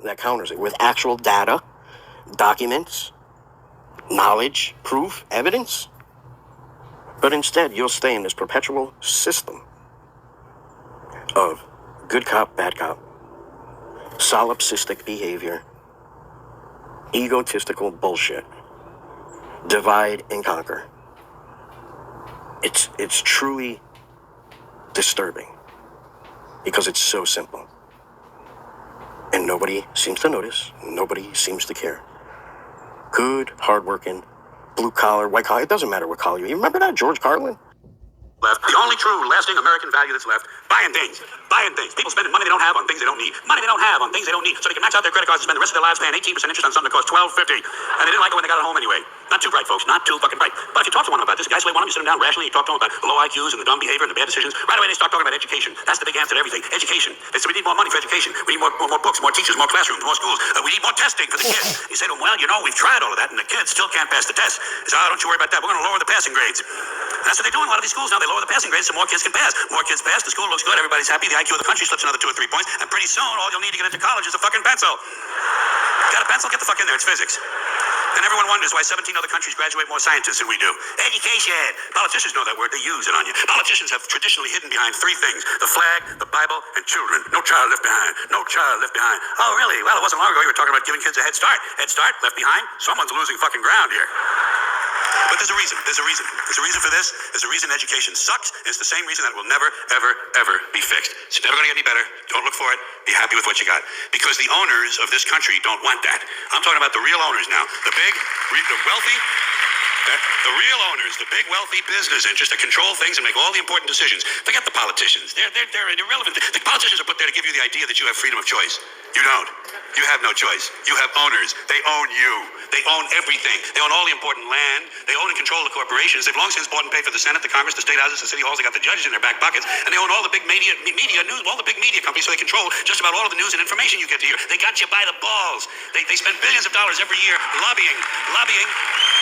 that counters it, with actual data, documents, knowledge, proof, evidence. But instead, you'll stay in this perpetual system of good cop, bad cop, solipsistic behavior, egotistical bullshit, divide and conquer. It's truly disturbing because it's so simple. And nobody seems to notice. Nobody seems to care. Good, hardworking, blue collar, white collar, it doesn't matter what collar you remember that, George Carlin? Left. The only true lasting American value that's left, buying things. People spending money they don't have on things they don't need. Money they don't have on things they don't need. So they can max out their credit cards and spend the rest of their lives paying 18% interest on something that costs $12.50. And they didn't like it when they got it home anyway. Not too bright, folks. Not too fucking bright. But if you talk to one about this, guys, one of you sit them down rationally, you talk to them about the low IQs and the dumb behavior and the bad decisions, right away they start talking about education. That's the big answer to everything. Education. We need more money for education. We need more books, more teachers, more classrooms, more schools. We need more testing for the kids. You say to them, well, you know, we've tried all of that and the kids still can't pass the test. They say, oh, don't you worry about that. We're going to lower the passing grades. And that's what they do in a lot of these schools now. They lower the passing grades so more kids can pass. More kids pass, the school looks good, everybody's happy, the IQ of the country slips another 2 or 3 points, and pretty soon all you'll need to get into college is a fucking pencil. Got a pencil? Get the fuck in there, it's physics. And everyone wonders why 17 other countries graduate more scientists than we do. Education. Politicians know that word, they use it on you. Politicians have traditionally hidden behind 3 things: the flag, the Bible, and children. No child left behind. No child left behind. Oh, really? Well, it wasn't long ago you were talking about giving kids a head start. Head start, left behind? Someone's losing fucking ground here. But there's a reason. There's a reason. There's a reason for this. There's a reason education sucks. And it's the same reason that it will never, ever, ever be fixed. It's never going to get any better. Don't look for it. Be happy with what you got. Because the owners of this country don't want that. I'm talking about the real owners now. The big, the wealthy, The real owners, the big wealthy business interests that control things and make all the important decisions. Forget the politicians. They're irrelevant. The politicians are put there to give you the idea that you have freedom of choice. You don't. You have no choice. You have owners. They own you. They own everything. They own all the important land. They own and control the corporations. They've long since bought and paid for the Senate, the Congress, the state houses, the city halls. They got the judges in their back pockets, and they own all the big media news, all the big media companies. So they control just about all of the news and information you get to hear. They got you by the balls. They spend billions of dollars every year lobbying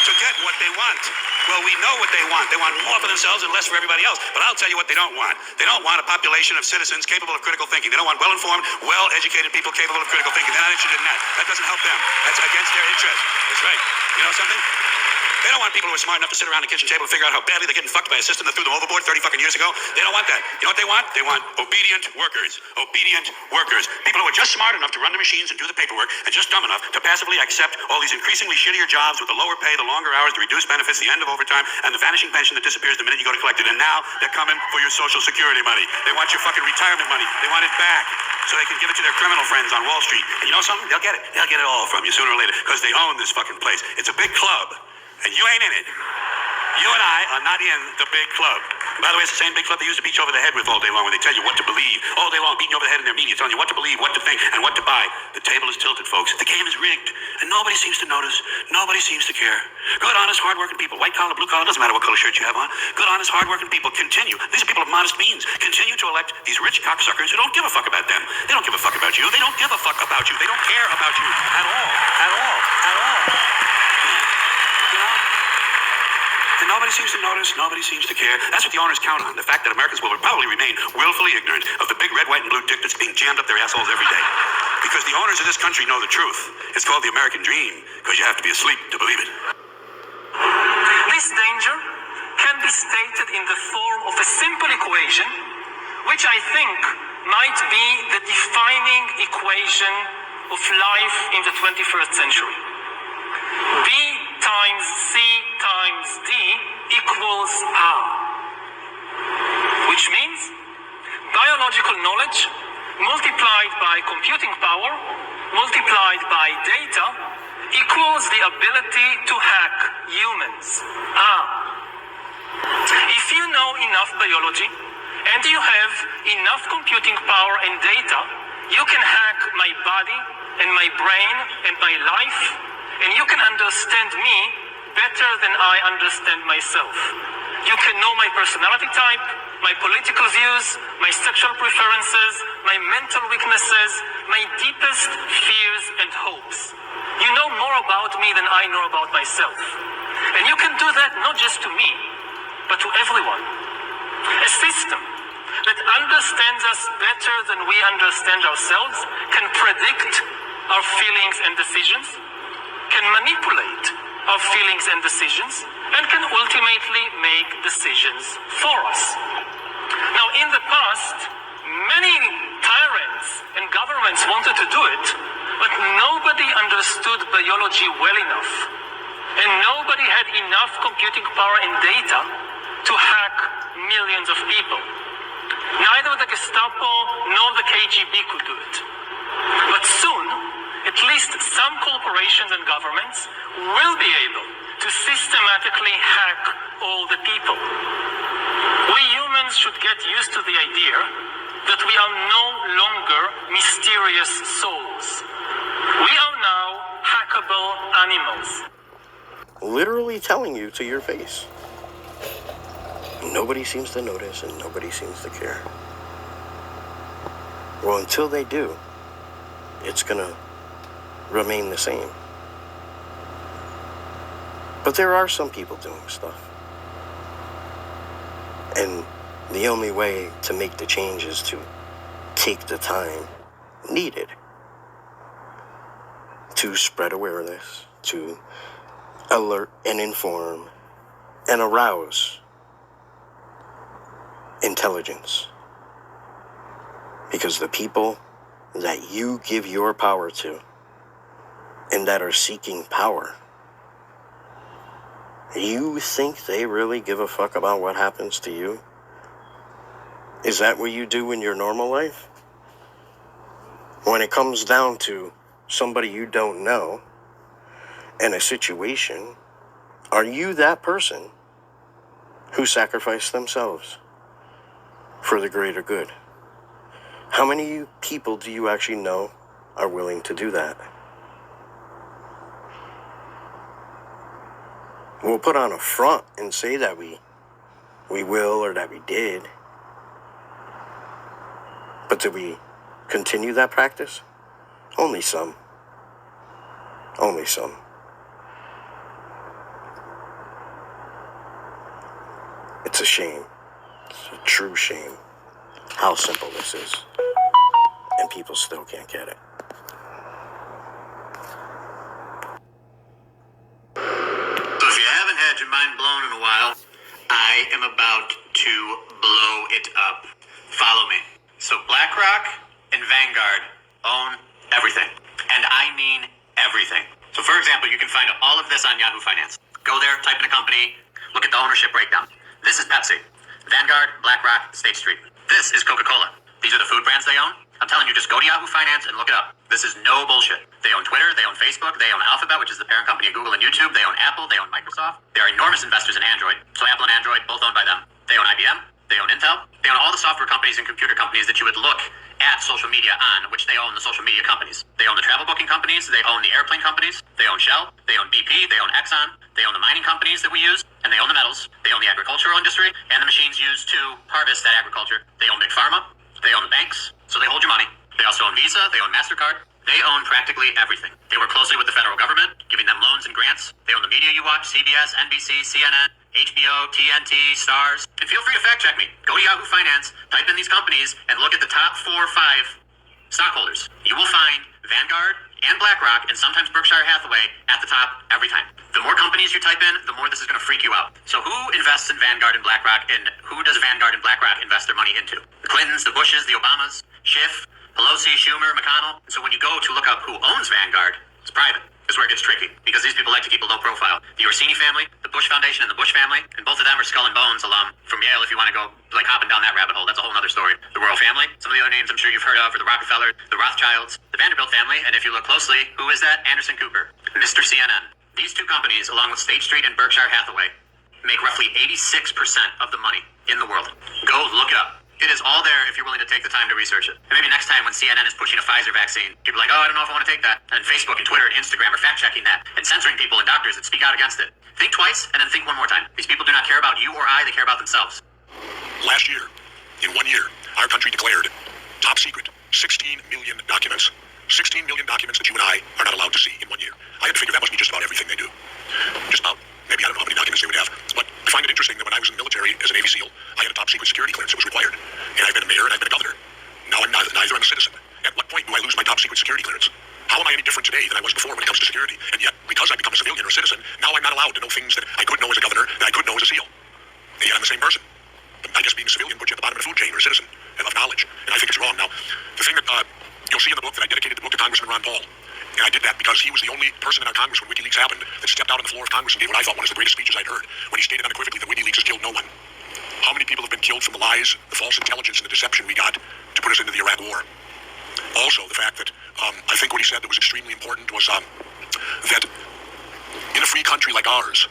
to get what they want. Well, we know what they want. They want more for themselves and less for everybody else. But I'll tell you what they don't want. They don't want a population of citizens capable of critical thinking. They don't want well-informed, well-educated people capable of critical thinking. They're not interested in that. That doesn't help them. That's against their interest. That's right. You know something? They don't want people who are smart enough to sit around the kitchen table and figure out how badly they're getting fucked by a system that threw them overboard 30 fucking years ago. They don't want that. You know what they want? They want obedient workers. Obedient workers. People who are just smart enough to run the machines and do the paperwork, and just dumb enough to passively accept all these increasingly shittier jobs with the lower pay, the longer hours, the reduced benefits, the end of overtime, and the vanishing pension that disappears the minute you go to collect it. And now they're coming for your Social Security money. They want your fucking retirement money. They want it back so they can give it to their criminal friends on Wall Street. And you know something? They'll get it. They'll get it all from you sooner or later because they own this fucking place. It's a big club. And you ain't in it. You and I are not in the big club. By the way, it's the same big club they used to beat you over the head with all day long when they tell you what to believe. All day long, beating you over the head in their media, telling you what to believe, what to think, and what to buy. The table is tilted, folks. The game is rigged. And nobody seems to notice. Nobody seems to care. Good, honest, hardworking people, white collar, blue collar, doesn't matter what color shirt you have on. Good, honest, hardworking people continue. These are people of modest means. Continue to elect these rich cocksuckers who don't give a fuck about them. They don't give a fuck about you. They don't give a fuck about you. They don't care about you at all. At all. At all. You know? And nobody seems to notice, nobody seems to care. That's what the owners count on, the fact that Americans will probably remain willfully ignorant of the big red, white, and blue dick that's being jammed up their assholes every day. Because the owners of this country know the truth. It's called the American dream, because you have to be asleep to believe it. This danger can be stated in the form of a simple equation, which I think might be the defining equation of life in the 21st century. B times C times D equals R, which means biological knowledge multiplied by computing power multiplied by data equals the ability to hack humans. R. If you know enough biology and you have enough computing power and data, you can hack my body and my brain and my life, and you can understand me better than I understand myself. You can know my personality type, my political views, my sexual preferences, my mental weaknesses, my deepest fears and hopes. You know more about me than I know about myself. And you can do that not just to me, but to everyone. A system that understands us better than we understand ourselves can predict our feelings and decisions, can manipulate our feelings and decisions, and can ultimately make decisions for us. Now, in the past, many tyrants and governments wanted to do it, but nobody understood biology well enough, and nobody had enough computing power and data to hack millions of people. Neither the Gestapo nor the KGB could do it. But soon, at least some corporations and governments will be able to systematically hack all the people. We humans should get used to the idea that we are no longer mysterious souls. We are now hackable animals. Literally telling you to your face. Nobody seems to notice and nobody seems to care. Well, until they do, it's gonna remain the same. But there are some people doing stuff. And the only way to make the change is to take the time needed to spread awareness, to alert and inform and arouse intelligence. Because the people that you give your power to and that are seeking power, you think they really give a fuck about what happens to you? Is that what you do in your normal life? When it comes down to somebody you don't know and a situation, Are you that person who sacrificed themselves for the greater good? How many people do you actually know are willing to do that? We'll put on a front and say that we will or that we did. But do we continue that practice? Only some. Only some. It's a shame. It's a true shame how simple this is. And people still can't get it. So if you haven't had your mind blown in a while, I am about to blow it up. Follow me. So BlackRock and Vanguard own everything. And I mean everything. So for example, you can find all of this on Yahoo Finance. Go there, type in a company, look at the ownership breakdown. This is Pepsi, Vanguard, BlackRock, State Street. This is Coca-Cola. These are the food brands they own. I'm telling you, just go to Yahoo Finance and look it up. This is no bullshit. They own Twitter, they own Facebook, they own Alphabet, which is the parent company of Google and YouTube. They own Apple, they own Microsoft. They are enormous investors in Android. So Apple and Android, both owned by them. They own IBM, they own Intel, they own all the software companies and computer companies that you would look at social media on, which they own the social media companies. They own the travel booking companies, they own the airplane companies, they own Shell, they own BP, they own Exxon, they own the mining companies that we use, and they own the metals, they own the agricultural industry, and the machines used to harvest that agriculture. They own Big Pharma, they own the banks, so they hold your money. They also own Visa, they own MasterCard, they own practically everything. They work closely with the federal government, giving them loans and grants. They own the media you watch, CBS, NBC, CNN, HBO, TNT, Stars. And feel free to fact check me. Go to Yahoo Finance, type in these companies, and look at the top 4 or 5 stockholders. You will find Vanguard and BlackRock, and sometimes Berkshire Hathaway, at the top every time. The more companies you type in, the more this is going to freak you out. So who invests in Vanguard and BlackRock, and who does Vanguard and BlackRock invest their money into? The Clintons, the Bushes, the Obamas, Schiff, Pelosi, Schumer, McConnell. So when you go to look up who owns Vanguard, it's private. This is where it gets tricky, because these people like to keep a low profile. The Orsini family, the Bush Foundation, and the Bush family, and both of them are Skull and Bones alum from Yale, if you want to go like hopping down that rabbit hole. That's a whole other story. The Royal family, some of the other names I'm sure you've heard of are the Rockefeller, the Rothschilds, the Vanderbilt family, and if you look closely, who is that? Anderson Cooper, Mr. CNN. These two companies, along with State Street and Berkshire Hathaway, make roughly 86% of the money in the world. Go look it up. It is all there if you're willing to take the time to research it. And maybe next time when CNN is pushing a Pfizer vaccine, people are like, oh, I don't know if I want to take that. And Facebook and Twitter and Instagram are fact-checking that and censoring people and doctors that speak out against it. Think twice and then think one more time. These people do not care about you or I, they care about themselves. Last year, in 1 year, our country declared top secret 16 million documents. 16 million documents that you and I are not allowed to see in 1 year. I had to figure that must be just about everything they do. Just about. Maybe I don't know how many documents they would have. But I find it interesting that when I was in the military as a Navy SEAL, I had a top secret security clearance that was required. And I've been a mayor and I've been a governor. Now I'm neither. I'm a citizen. At what point do I lose my top secret security clearance? How am I any different today than I was before when it comes to security? And yet, because I become a civilian or a citizen, now I'm not allowed to know things that I could know as a governor, that I could know as a SEAL. And yet I'm the same person. But I guess being a civilian puts you at the bottom of the food chain or a citizen of knowledge. And I think it's wrong. Now, the thing that you'll see in the book that I dedicated the book to Congressman Ron Paul. And I did that because he was the only person in our Congress when WikiLeaks happened that stepped out on the floor of Congress and gave what I thought one of the greatest speeches I'd heard, when he stated unequivocally that WikiLeaks has killed no one. How many people have been killed from the lies, the false intelligence, and the deception we got to put us into the Iraq War? Also, the fact that I think what he said that was extremely important was that in a free country like ours,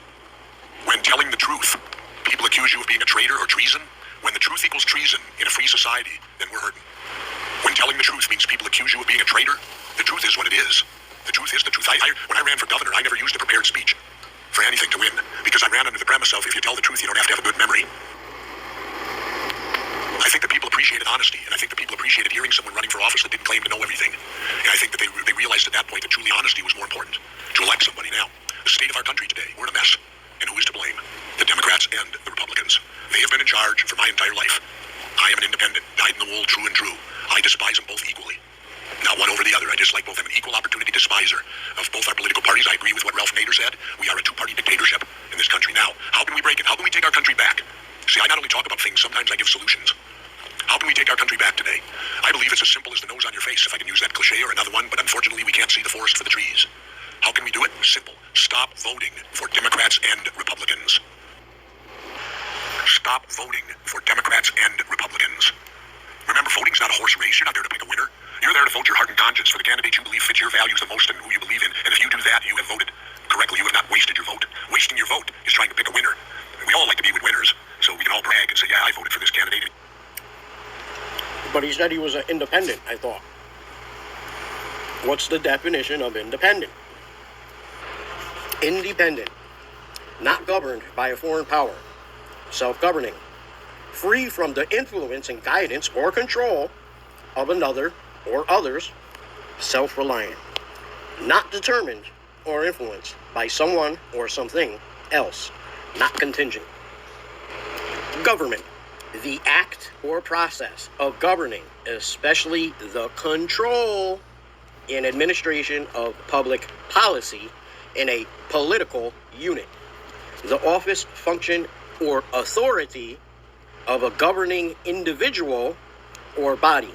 when telling the truth, people accuse you of being a traitor or treason. When the truth equals treason in a free society, then we're hurting. When telling the truth means people accuse you of being a traitor, the truth is what it is. The truth is the truth. When I ran for governor, I never used a prepared speech for anything to win, because I ran under the premise of if you tell the truth, you don't have to have a good memory. I think that people appreciated honesty, and I think that people appreciated hearing someone running for office that didn't claim to know everything. And I think that they realized at that point that truly honesty was more important to elect somebody. Now, the state of our country today, we're in a mess. And who is to blame? The Democrats and the Republicans. They have been in charge for my entire life. I am an independent, dyed in the wool, true and true. I despise them both equally. Not one over the other. I dislike both. I'm an equal opportunity despiser of both our political parties. I agree with what Ralph Nader said. We are a two-party dictatorship in this country now. How can we break it? How can we take our country back? See, I not only talk about things, sometimes I give solutions. How can we take our country back today? I believe it's as simple as the nose on your face, if I can use that cliche or another one, but unfortunately we can't see the forest for the trees. How can we do it? Simple. Stop voting for Democrats and Republicans. Stop voting for Democrats and Republicans. Remember, voting's not a horse race. You're not there to pick a winner. You're there to vote your heart and conscience for the candidate you believe fits your values the most and who you believe in. And if you do that, you have voted correctly. You have not wasted your vote. Wasting your vote said he was an independent, I thought. What's the definition of independent? Independent, not governed by a foreign power, self-governing, free from the influence and guidance or control of another or others, self-reliant, not determined or influenced by someone or something else, not contingent. Government, the act or process of governing, especially the control and administration of public policy in a political unit. The office, function, or authority of a governing individual or body.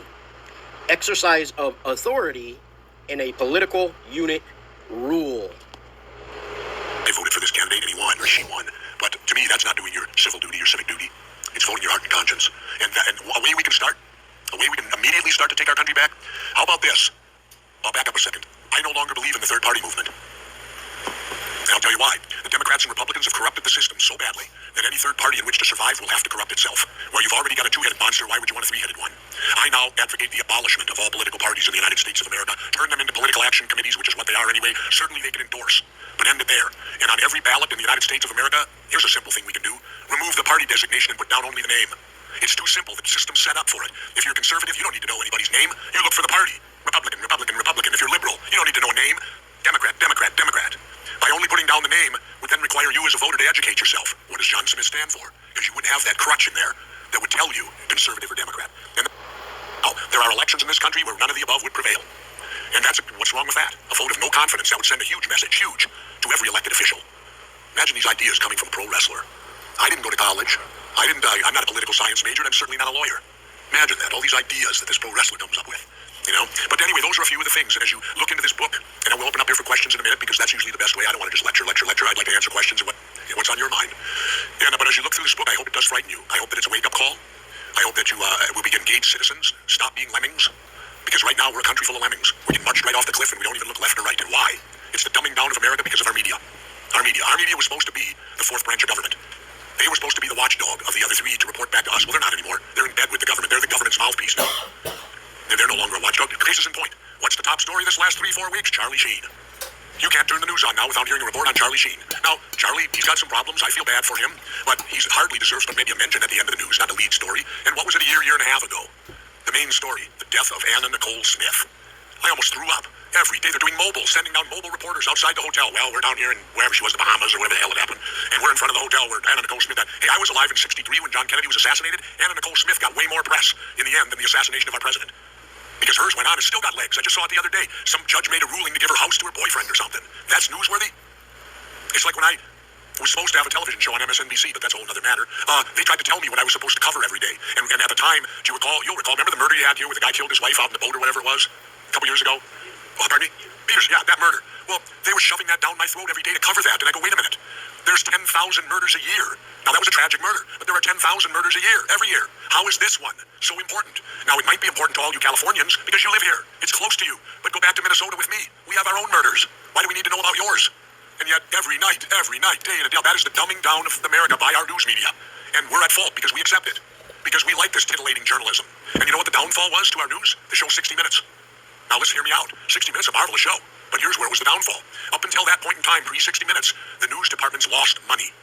Exercise of authority in a political unit rule. I voted for this candidate and he won or she won. But to me, that's not doing your civil duty, your civic duty. It's voting your heart and conscience. And a way we can start, a way we can immediately start to take our country back. How about this? I'll back up a second. I no longer believe in the third party movement. And I'll tell you why. The Democrats and Republicans have corrupted the system so badly that any third party in which to survive will have to corrupt itself. Where you've already got a two-headed monster, why would you want a three-headed one? I now advocate the abolishment of all political parties in the United States of America, turn them into political action committees, which is what they are anyway. Certainly they can endorse, but end it there. And on every ballot in the United States of America, here's a simple thing we can do. Remove the party designation and put down only the name. It's too simple. The system's set up for it. If you're conservative, you don't need to know anybody's name. You look for the party. Republican, Republican, Republican. If you're liberal, you don't need to know a name. Democrat, Democrat, Democrat. By only putting down the name would then require you as a voter to educate yourself. What does John Smith stand for? Because you wouldn't have that crutch in there that would tell you conservative or Democrat. And there are elections in this country where none of the above would prevail. And what's wrong with that? A vote of no confidence, that would send a huge message, huge, to every elected official. Imagine these ideas coming from a pro wrestler. I didn't go to college. I'm not a political science major, and I'm certainly not a lawyer. Imagine that, all these ideas that this pro wrestler comes up with. You know? But anyway, those are a few of the things. And as you look into this book, and I will open up here for questions in a minute, because that's usually the best way. I don't want to just lecture. I'd like to answer questions and what's on your mind. But as you look through this book, I hope it does frighten you. I hope that it's a wake-up call. I hope that you will be engaged citizens, stop being lemmings. Because right now, we're a country full of lemmings. We're getting marched right off the cliff, and we don't even look left or right. And why? It's the dumbing down of America because of our media. Our media was supposed to be the fourth branch of government. They were supposed to be the watchdog of the other three to report back to us. Well, they're not anymore. They're in bed with the government. They're the government's mouthpiece now. They're no longer a watchdog. Case is in point. What's the top story this last 3-4 weeks? Charlie Sheen. You can't turn the news on now without hearing a report on Charlie Sheen. Now, Charlie, he's got some problems. I feel bad for him, but he hardly deserves but maybe a mention at the end of the news, not a lead story. And what was it a year and a half ago? The main story, the death of Anna Nicole Smith. I almost threw up. Every day they're doing mobile, sending down mobile reporters outside the hotel. Well, we're down here in wherever she was, the Bahamas or wherever the hell it happened. And we're in front of the hotel where Anna Nicole Smith died. Hey, I was alive in '63 when John Kennedy was assassinated. Anna Nicole Smith got way more press in the end than the assassination of our president. Because hers went on and still got legs. I just saw it the other day. Some judge made a ruling to give her house to her boyfriend or something. That's newsworthy. It's like when I was supposed to have a television show on MSNBC, but that's a whole other matter. They tried to tell me what I was supposed to cover every day. And at the time, you'll recall, remember the murder you had here where the guy killed his wife out in the boat or whatever it was? A couple years ago? Oh, pardon me? Peters, yeah, that murder. Well, they were shoving that down my throat every day to cover that. And I go, wait a minute. There's 10,000 murders a year. Now, that was a tragic murder, but there are 10,000 murders a year, every year. How is this one so important? Now, it might be important to all you Californians because you live here. It's close to you. But go back to Minnesota with me. We have our own murders. Why do we need to know about yours? And yet, every night, day in and day out, that is the dumbing down of America by our news media. And we're at fault because we accept it. Because we like this titillating journalism. And you know what the downfall was to our news? The show 60 Minutes. Now, listen, hear me out. 60 Minutes, a marvelous show. But here's where it was the downfall. Up until that point in time, pre-60 Minutes, the news departments lost money.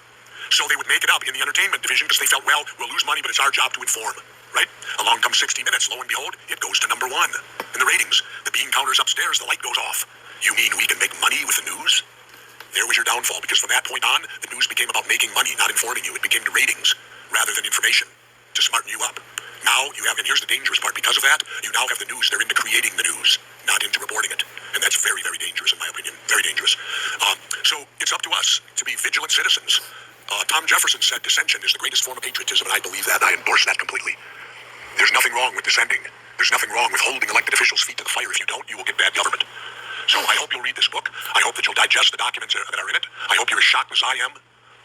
So they would make it up in the entertainment division because they felt, well, we'll lose money, but it's our job to inform. Right? Along comes 60 Minutes. Lo and behold, it goes to number 1 in the ratings. The bean counter's upstairs. The light goes off. You mean we can make money with the news? There was your downfall, because from that point on, the news became about making money, not informing you. It became to ratings rather than information to smarten you up. Now you have, and here's the dangerous part, because of that, you now have the news. They're into creating the news, not into reporting it. And that's very, very dangerous, in my opinion. Very dangerous. So it's up to us to be vigilant citizens. Tom Jefferson said dissension is the greatest form of patriotism, and I believe that, and I endorse that completely. There's nothing wrong with dissenting. There's nothing wrong with holding elected officials' feet to the fire. If you don't, you will get bad government. So I hope you'll read this book. I hope that you'll digest the documents that are in it. I hope you're as shocked as I am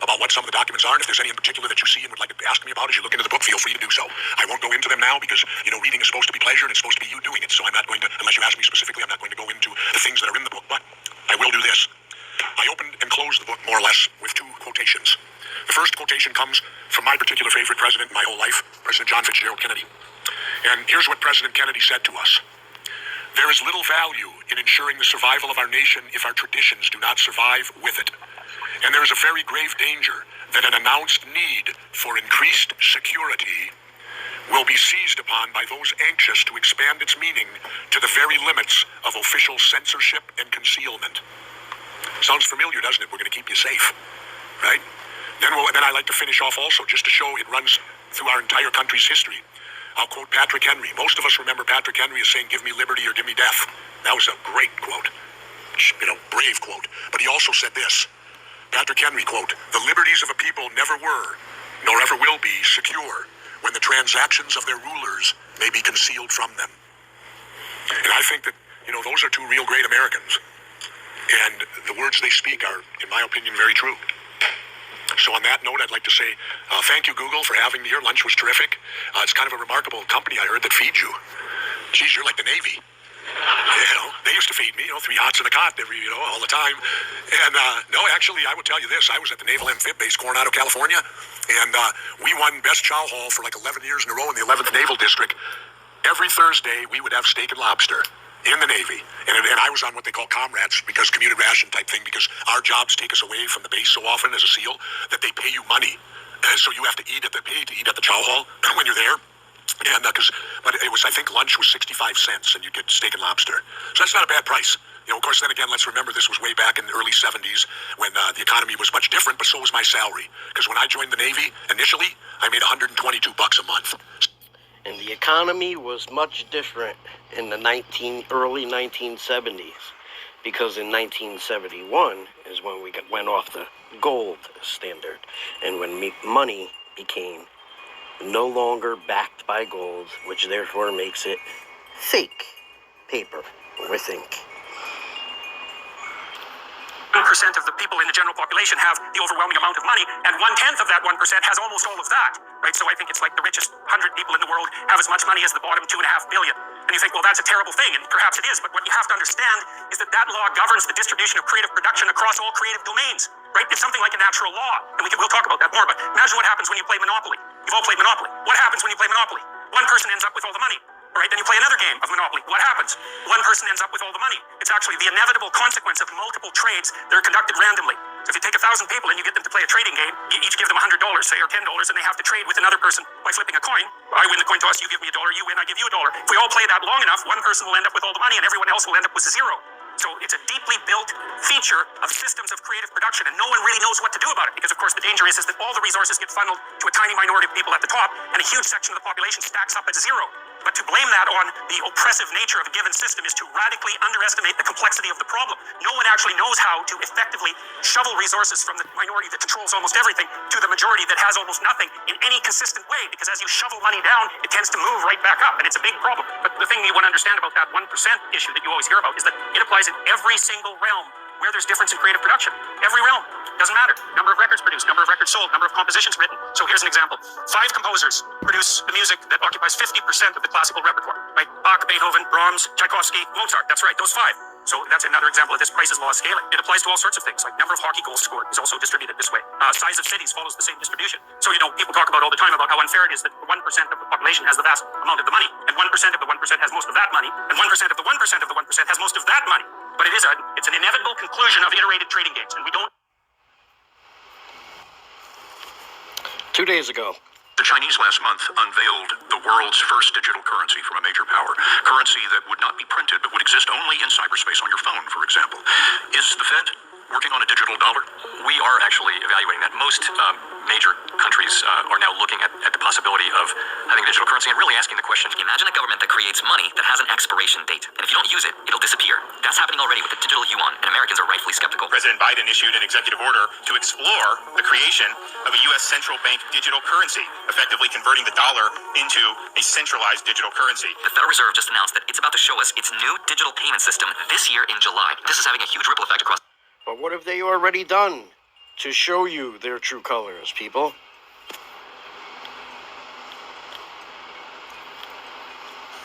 about what some of the documents are. And if there's any in particular that you see and would like to ask me about as you look into the book, feel free to do so. I won't go into them now because, reading is supposed to be pleasure and it's supposed to be you doing it. So I'm not going to, unless you ask me specifically, I'm not going to go into the things that are in the book. But I will do this. I opened and closed the book more or less with 2 quotations. The first quotation comes from my particular favorite president in my whole life, President John Fitzgerald Kennedy. And here's what President Kennedy said to us. There is little value in ensuring the survival of our nation if our traditions do not survive with it. And there is a very grave danger that an announced need for increased security will be seized upon by those anxious to expand its meaning to the very limits of official censorship and concealment. Sounds familiar, doesn't it? We're going to keep you safe, right? Then I like to finish off also, just to show it runs through our entire country's history. I'll quote Patrick Henry. Most of us remember Patrick Henry as saying, "Give me liberty or give me death." That was a great quote, brave quote. But he also said this, Patrick Henry, quote, "The liberties of a people never were, nor ever will be, secure when the transactions of their rulers may be concealed from them." And I think that, those are two real great Americans. And the words they speak are, in my opinion, very true. So on that note, I'd like to say thank you, Google, for having me here. Lunch was terrific. It's kind of a remarkable company, I heard, that feeds you. Geez, you're like the Navy. They used to feed me, 3 hots and a cot all the time. And no, actually, I will tell you this. I was at the Naval Amphib Base, Coronado, California, and we won Best Chow Hall for like 11 years in a row in the 11th Naval District. Every Thursday, we would have steak and lobster in the Navy. And I was on what they call comrades, because commuted ration type thing, because our jobs take us away from the base so often as a SEAL that they pay you money. So you have to eat at the chow hall when you're there. And but it was, I think lunch was 65 cents and you get steak and lobster. So that's not a bad price. Of course, then again, let's remember this was way back in the early 70s when the economy was much different, but so was my salary. Because when I joined the Navy, initially, I made $122 a month. And the economy was much different in the early 1970s, because in 1971 is when we went off the gold standard, and when money became no longer backed by gold, which therefore makes it fake paper with ink. 1% of the people in the general population have the overwhelming amount of money, and 1/10 of that 1% has almost all of that, right? So I think it's like the richest 100 people in the world have as much money as the bottom 2.5 billion. And you think, well, that's a terrible thing, and perhaps it is, but what you have to understand is that that law governs the distribution of creative production across all creative domains, right? It's something like a natural law, and we'll talk about that more, but imagine what happens when you play Monopoly. You've all played Monopoly. What happens when you play Monopoly? One person ends up with all the money. All right, then you play another game of Monopoly. What happens? One person ends up with all the money. It's actually the inevitable consequence of multiple trades that are conducted randomly. So if you take 1,000 people and you get them to play a trading game, you each give them $100, say, or $10, and they have to trade with another person by flipping a coin. I win the coin toss, you give me $1, you win, I give you $1. If we all play that long enough, one person will end up with all the money and everyone else will end up with zero. So it's a deeply built feature of systems of creative production, and no one really knows what to do about it, because of course the danger is that all the resources get funneled to a tiny minority of people at the top, and a huge section of the population stacks up at zero. But to blame that on the oppressive nature of a given system is to radically underestimate the complexity of the problem. No one actually knows how to effectively shovel resources from the minority that controls almost everything to the majority that has almost nothing in any consistent way, because as you shovel money down, it tends to move right back up, and it's a big problem. But the thing you want to understand about that 1% issue that you always hear about is that it applies in every single realm where there's difference in creative production. Every realm. Doesn't matter. Number of records produced, number of records sold, number of compositions written. So here's an example. 5 composers produce the music that occupies 50% of the classical repertoire, right? Bach, Beethoven, Brahms, Tchaikovsky, Mozart. That's right, those 5. So that's another example of this Price's law of scaling. It applies to all sorts of things, like number of hockey goals scored is also distributed this way. Size of cities follows the same distribution. So, people talk about all the time about how unfair it is that 1% of the population has the vast amount of the money, and 1% of the 1% has most of that money, and 1% of the 1% of the 1% has most of that money. But it's an inevitable conclusion of iterated trading games, and we don't. 2 days ago, the Chinese last month unveiled the world's first digital currency from a major power. Currency that would not be printed, but would exist only in cyberspace on your phone, for example. Is the Fed working on a digital dollar? We are actually evaluating that. Most major countries are now looking at the possibility of having a digital currency and really asking the question, imagine a government that creates money that has an expiration date. And if you don't use it, it'll disappear. That's happening already with the digital yuan, and Americans are rightfully skeptical. President Biden issued an executive order to explore the creation of a U.S. central bank digital currency, effectively converting the dollar into a centralized digital currency. The Federal Reserve just announced that it's about to show us its new digital payment system this year in July. This is having a huge ripple effect across. But what have they already done to show you their true colors, people?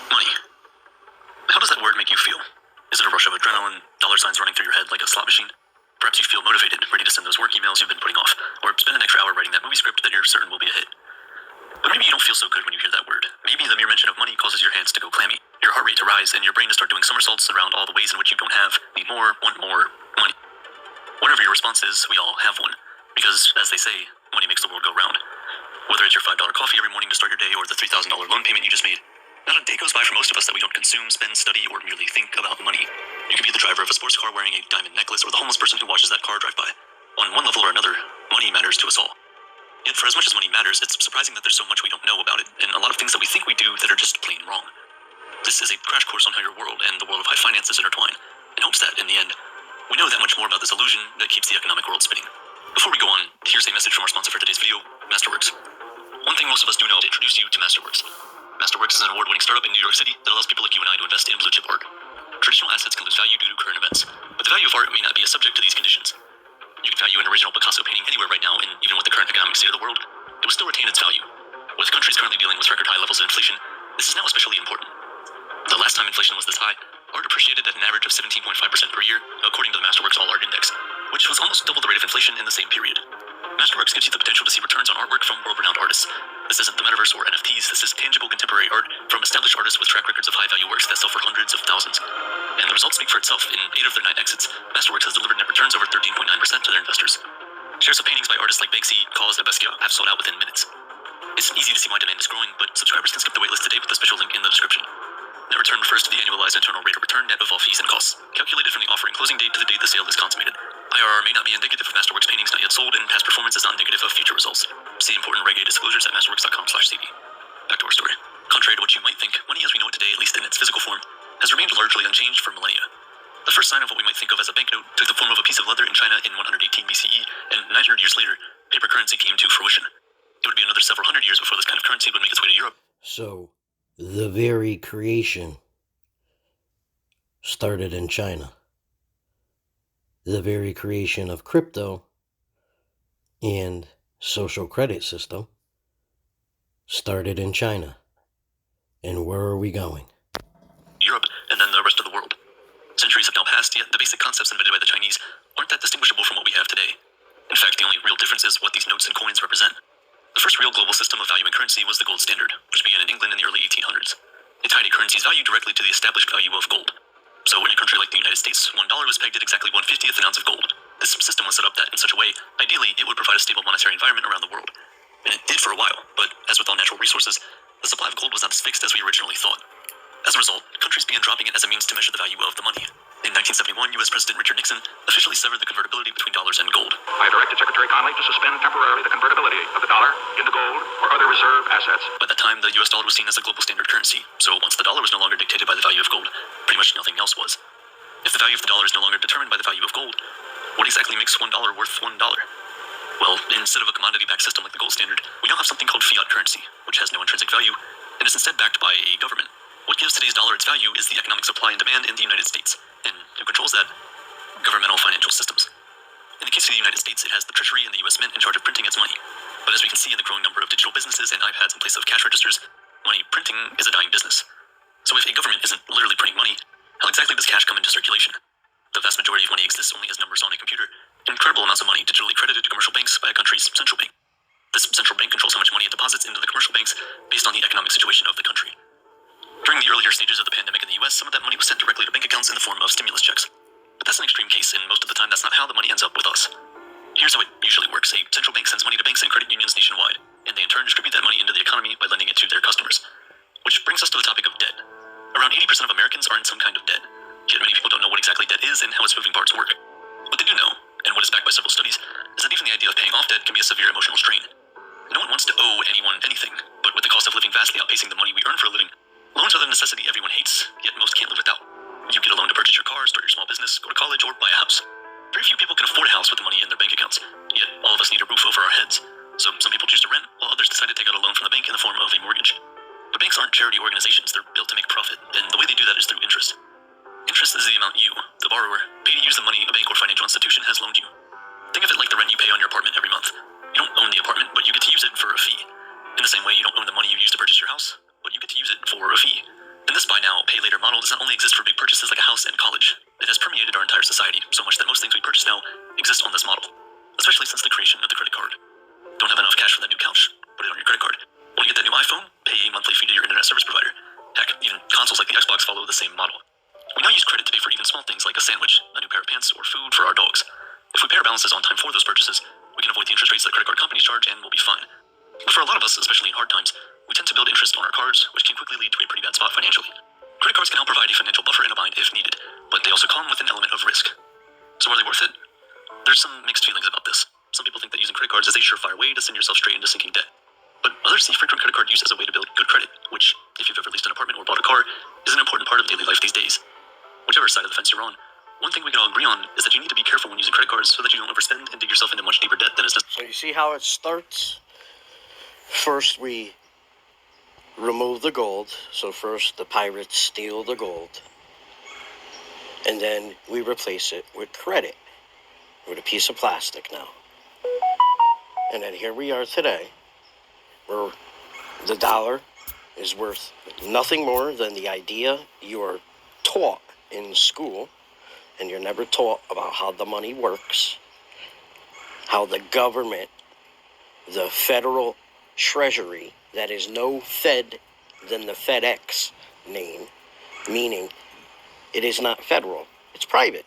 Money. How does that word make you feel? Is it a rush of adrenaline, dollar signs running through your head like a slot machine? Perhaps you feel motivated, ready to send those work emails you've been putting off, or spend an extra hour writing that movie script that you're certain will be a hit. But maybe you don't feel so good when you hear that word. Maybe the mere mention of money causes your hands to go clammy, your heart rate to rise, and your brain to start doing somersaults around all the ways in which you don't have, need more, want more, money. Whatever your response is, we all have one. Because, as they say, money makes the world go round. Whether it's your $5 coffee every morning to start your day or the $3,000 loan payment you just made, not a day goes by for most of us that we don't consume, spend, study, or merely think about money. You could be the driver of a sports car wearing a diamond necklace or the homeless person who watches that car drive by. On one level or another, money matters to us all. Yet for as much as money matters, it's surprising that there's so much we don't know about it, and a lot of things that we think we do that are just plain wrong. This is a crash course on how your world and the world of high finances intertwine, in hopes that, in the end, we know that much more about this illusion that keeps the economic world spinning. Before we go on, here's a message from our sponsor for today's video, Masterworks. One thing most of us do know to introduce you to Masterworks. Masterworks is an award-winning startup in New York City that allows people like you and I to invest in blue-chip art. Traditional assets can lose value due to current events, but the value of art may not be as subject to these conditions. You can value an original Picasso painting anywhere right now, and even with the current economic state of the world, it will still retain its value. With countries currently dealing with record high levels of inflation, this is now especially important. The last time inflation was this high, art appreciated at an average of 17.5% per year, according to the Masterworks All Art Index, which was almost double the rate of inflation in the same period. Masterworks gives you the potential to see returns on artwork from world-renowned artists. This isn't the metaverse or NFTs, this is tangible contemporary art from established artists with track records of high-value works that sell for hundreds of thousands. And the results speak for itself. In 8 of their 9 exits, Masterworks has delivered net returns over 13.9% to their investors. Shares of paintings by artists like Banksy, Kaws, and Basquiat have sold out within minutes. It's easy to see why demand is growing, but subscribers can skip the waitlist today with the special link in the description. Net return refers to the annualized internal rate of return net of all fees and costs, calculated from the offering closing date to the date the sale is consummated. IRR may not be indicative of Masterworks paintings not yet sold, and past performance is not indicative of future results. See important Reg A disclosures at masterworks.com/cv. Back to our story. Contrary to what you might think, money as we know it today, at least in its physical form, has remained largely unchanged for millennia. The first sign of what we might think of as a banknote took the form of a piece of leather in China in 118 BCE, and 900 years later, paper currency came to fruition. It would be another several hundred years before this kind of currency would make its way to Europe. So, the very creation started in China. The very creation of crypto and social credit system started in China. And where are we going? Europe, and then the rest of the world. Centuries have now passed, yet the basic concepts invented by the Chinese aren't that distinguishable from what we have today. In fact, the only real difference is what these notes and coins represent. The first real global system of valuing currency was the gold standard, which began in England in the early 1800s. It tied a currency's value directly to the established value of gold. So in a country like the United States, $1 was pegged at exactly 1/50th an ounce of gold. This system was set up that, in such a way, ideally, it would provide a stable monetary environment around the world. And it did for a while, but as with all natural resources, the supply of gold was not as fixed as we originally thought. As a result, countries began dropping it as a means to measure the value of the money. In 1971, U.S. President Richard Nixon officially severed the convertibility between dollars and gold. I directed Secretary Connolly to suspend temporarily the convertibility of the dollar into gold or other reserve assets. By that time, the U.S. dollar was seen as a global standard currency, so once the dollar was no longer dictated by the value of gold, pretty much nothing else was. If the value of the dollar is no longer determined by the value of gold, what exactly makes $1 worth $1? Well, instead of a commodity-backed system like the gold standard, we now have something called fiat currency, which has no intrinsic value, and is instead backed by a government. What gives today's dollar its value is the economic supply and demand in the United States. And who controls that? Governmental financial systems. In the case of the United States, it has the Treasury and the U.S. Mint in charge of printing its money. But as we can see in the growing number of digital businesses and iPads in place of cash registers, money printing is a dying business. So if a government isn't literally printing money, how exactly does cash come into circulation? The vast majority of money exists only as numbers on a computer. Incredible amounts of money digitally credited to commercial banks by a country's central bank. This central bank controls how much money it deposits into the commercial banks based on the economic situation of the country. During the earlier stages of the pandemic in the US, some of that money was sent directly to bank accounts in the form of stimulus checks. But that's an extreme case, and most of the time that's not how the money ends up with us. Here's how it usually works. A central bank sends money to banks and credit unions nationwide, and they in turn distribute that money into the economy by lending it to their customers. Which brings us to the topic of debt. Around 80% of Americans are in some kind of debt, yet many people don't know what exactly debt is and how its moving parts work. What they do know, and what is backed by several studies, is that even the idea of paying off debt can be a severe emotional strain. No one wants to owe anyone anything, but with the cost of living vastly outpacing the money we earn for a living, loans are the necessity everyone hates, yet most can't live without. You get a loan to purchase your car, start your small business, go to college, or buy a house. Very few people can afford a house with the money in their bank accounts, yet all of us need a roof over our heads. So some people choose to rent, while others decide to take out a loan from the bank in the form of a mortgage. But banks aren't charity organizations, they're built to make profit, and the way they do that is through interest. Interest is the amount you, the borrower, pay to use the money a bank or financial institution has loaned you. Think of it like the rent you pay on your apartment every month. You don't own the apartment, but you get to use it for a fee. In the same way, you don't own the money you use to purchase your house, but you get to use it for a fee. And this buy now, pay later model does not only exist for big purchases like a house and college, it has permeated our entire society, so much that most things we purchase now exist on this model, especially since the creation of the credit card. Don't have enough cash for that new couch? Put it on your credit card. Want to get the Xbox follow the same model. We now use credit to pay for even small things like a sandwich, a new pair of pants, or food for our dogs. If we pay our balances on time for those purchases, we can avoid the interest rates that credit card companies charge and we'll be fine. But for a lot of us, especially in hard times, we tend to build interest on our cards, which can quickly lead to a pretty bad spot financially. Credit cards can help provide a financial buffer in a bind if needed, but they also come with an element of risk. So are they worth it? There's some mixed feelings about this. Some people think that using credit cards is a surefire way to send yourself straight into sinking debt. But others see frequent credit card use as a way to build good credit, which, if you've ever leased an apartment or bought a car, is an important part of daily life these days. Whichever side of the fence you're on, one thing we can all agree on is that you need to be careful when using credit cards so that you don't overspend and dig yourself into much deeper debt than is necessary. So you see how it starts? First we remove the gold. So first the pirates steal the gold. And then we replace it with credit, with a piece of plastic now. And then here we are today, where the dollar is worth nothing more than the idea you are taught in school, and you're never taught about how the money works, how the government, the federal treasury, that is no Fed than the FedEx name, meaning it is not federal, it's private.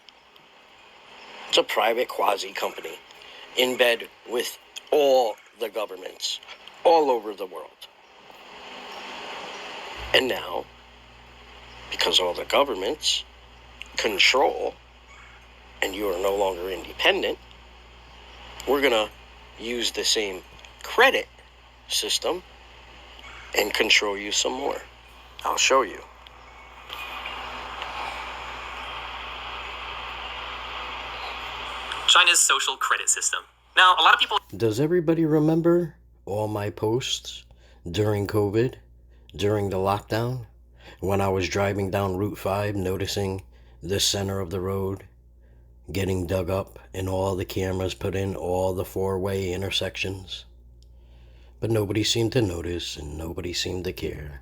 It's a private quasi-company in bed with all the governments all over the world. And now, because all the governments control and you are no longer independent, we're going to use the same credit system and control you some more. I'll show you. China's social credit system. Now, a lot of people... Does everybody remember all my posts during COVID, during the lockdown, when I was driving down Route 5, noticing the center of the road getting dug up and all the cameras put in all the four-way intersections? But nobody seemed to notice and nobody seemed to care.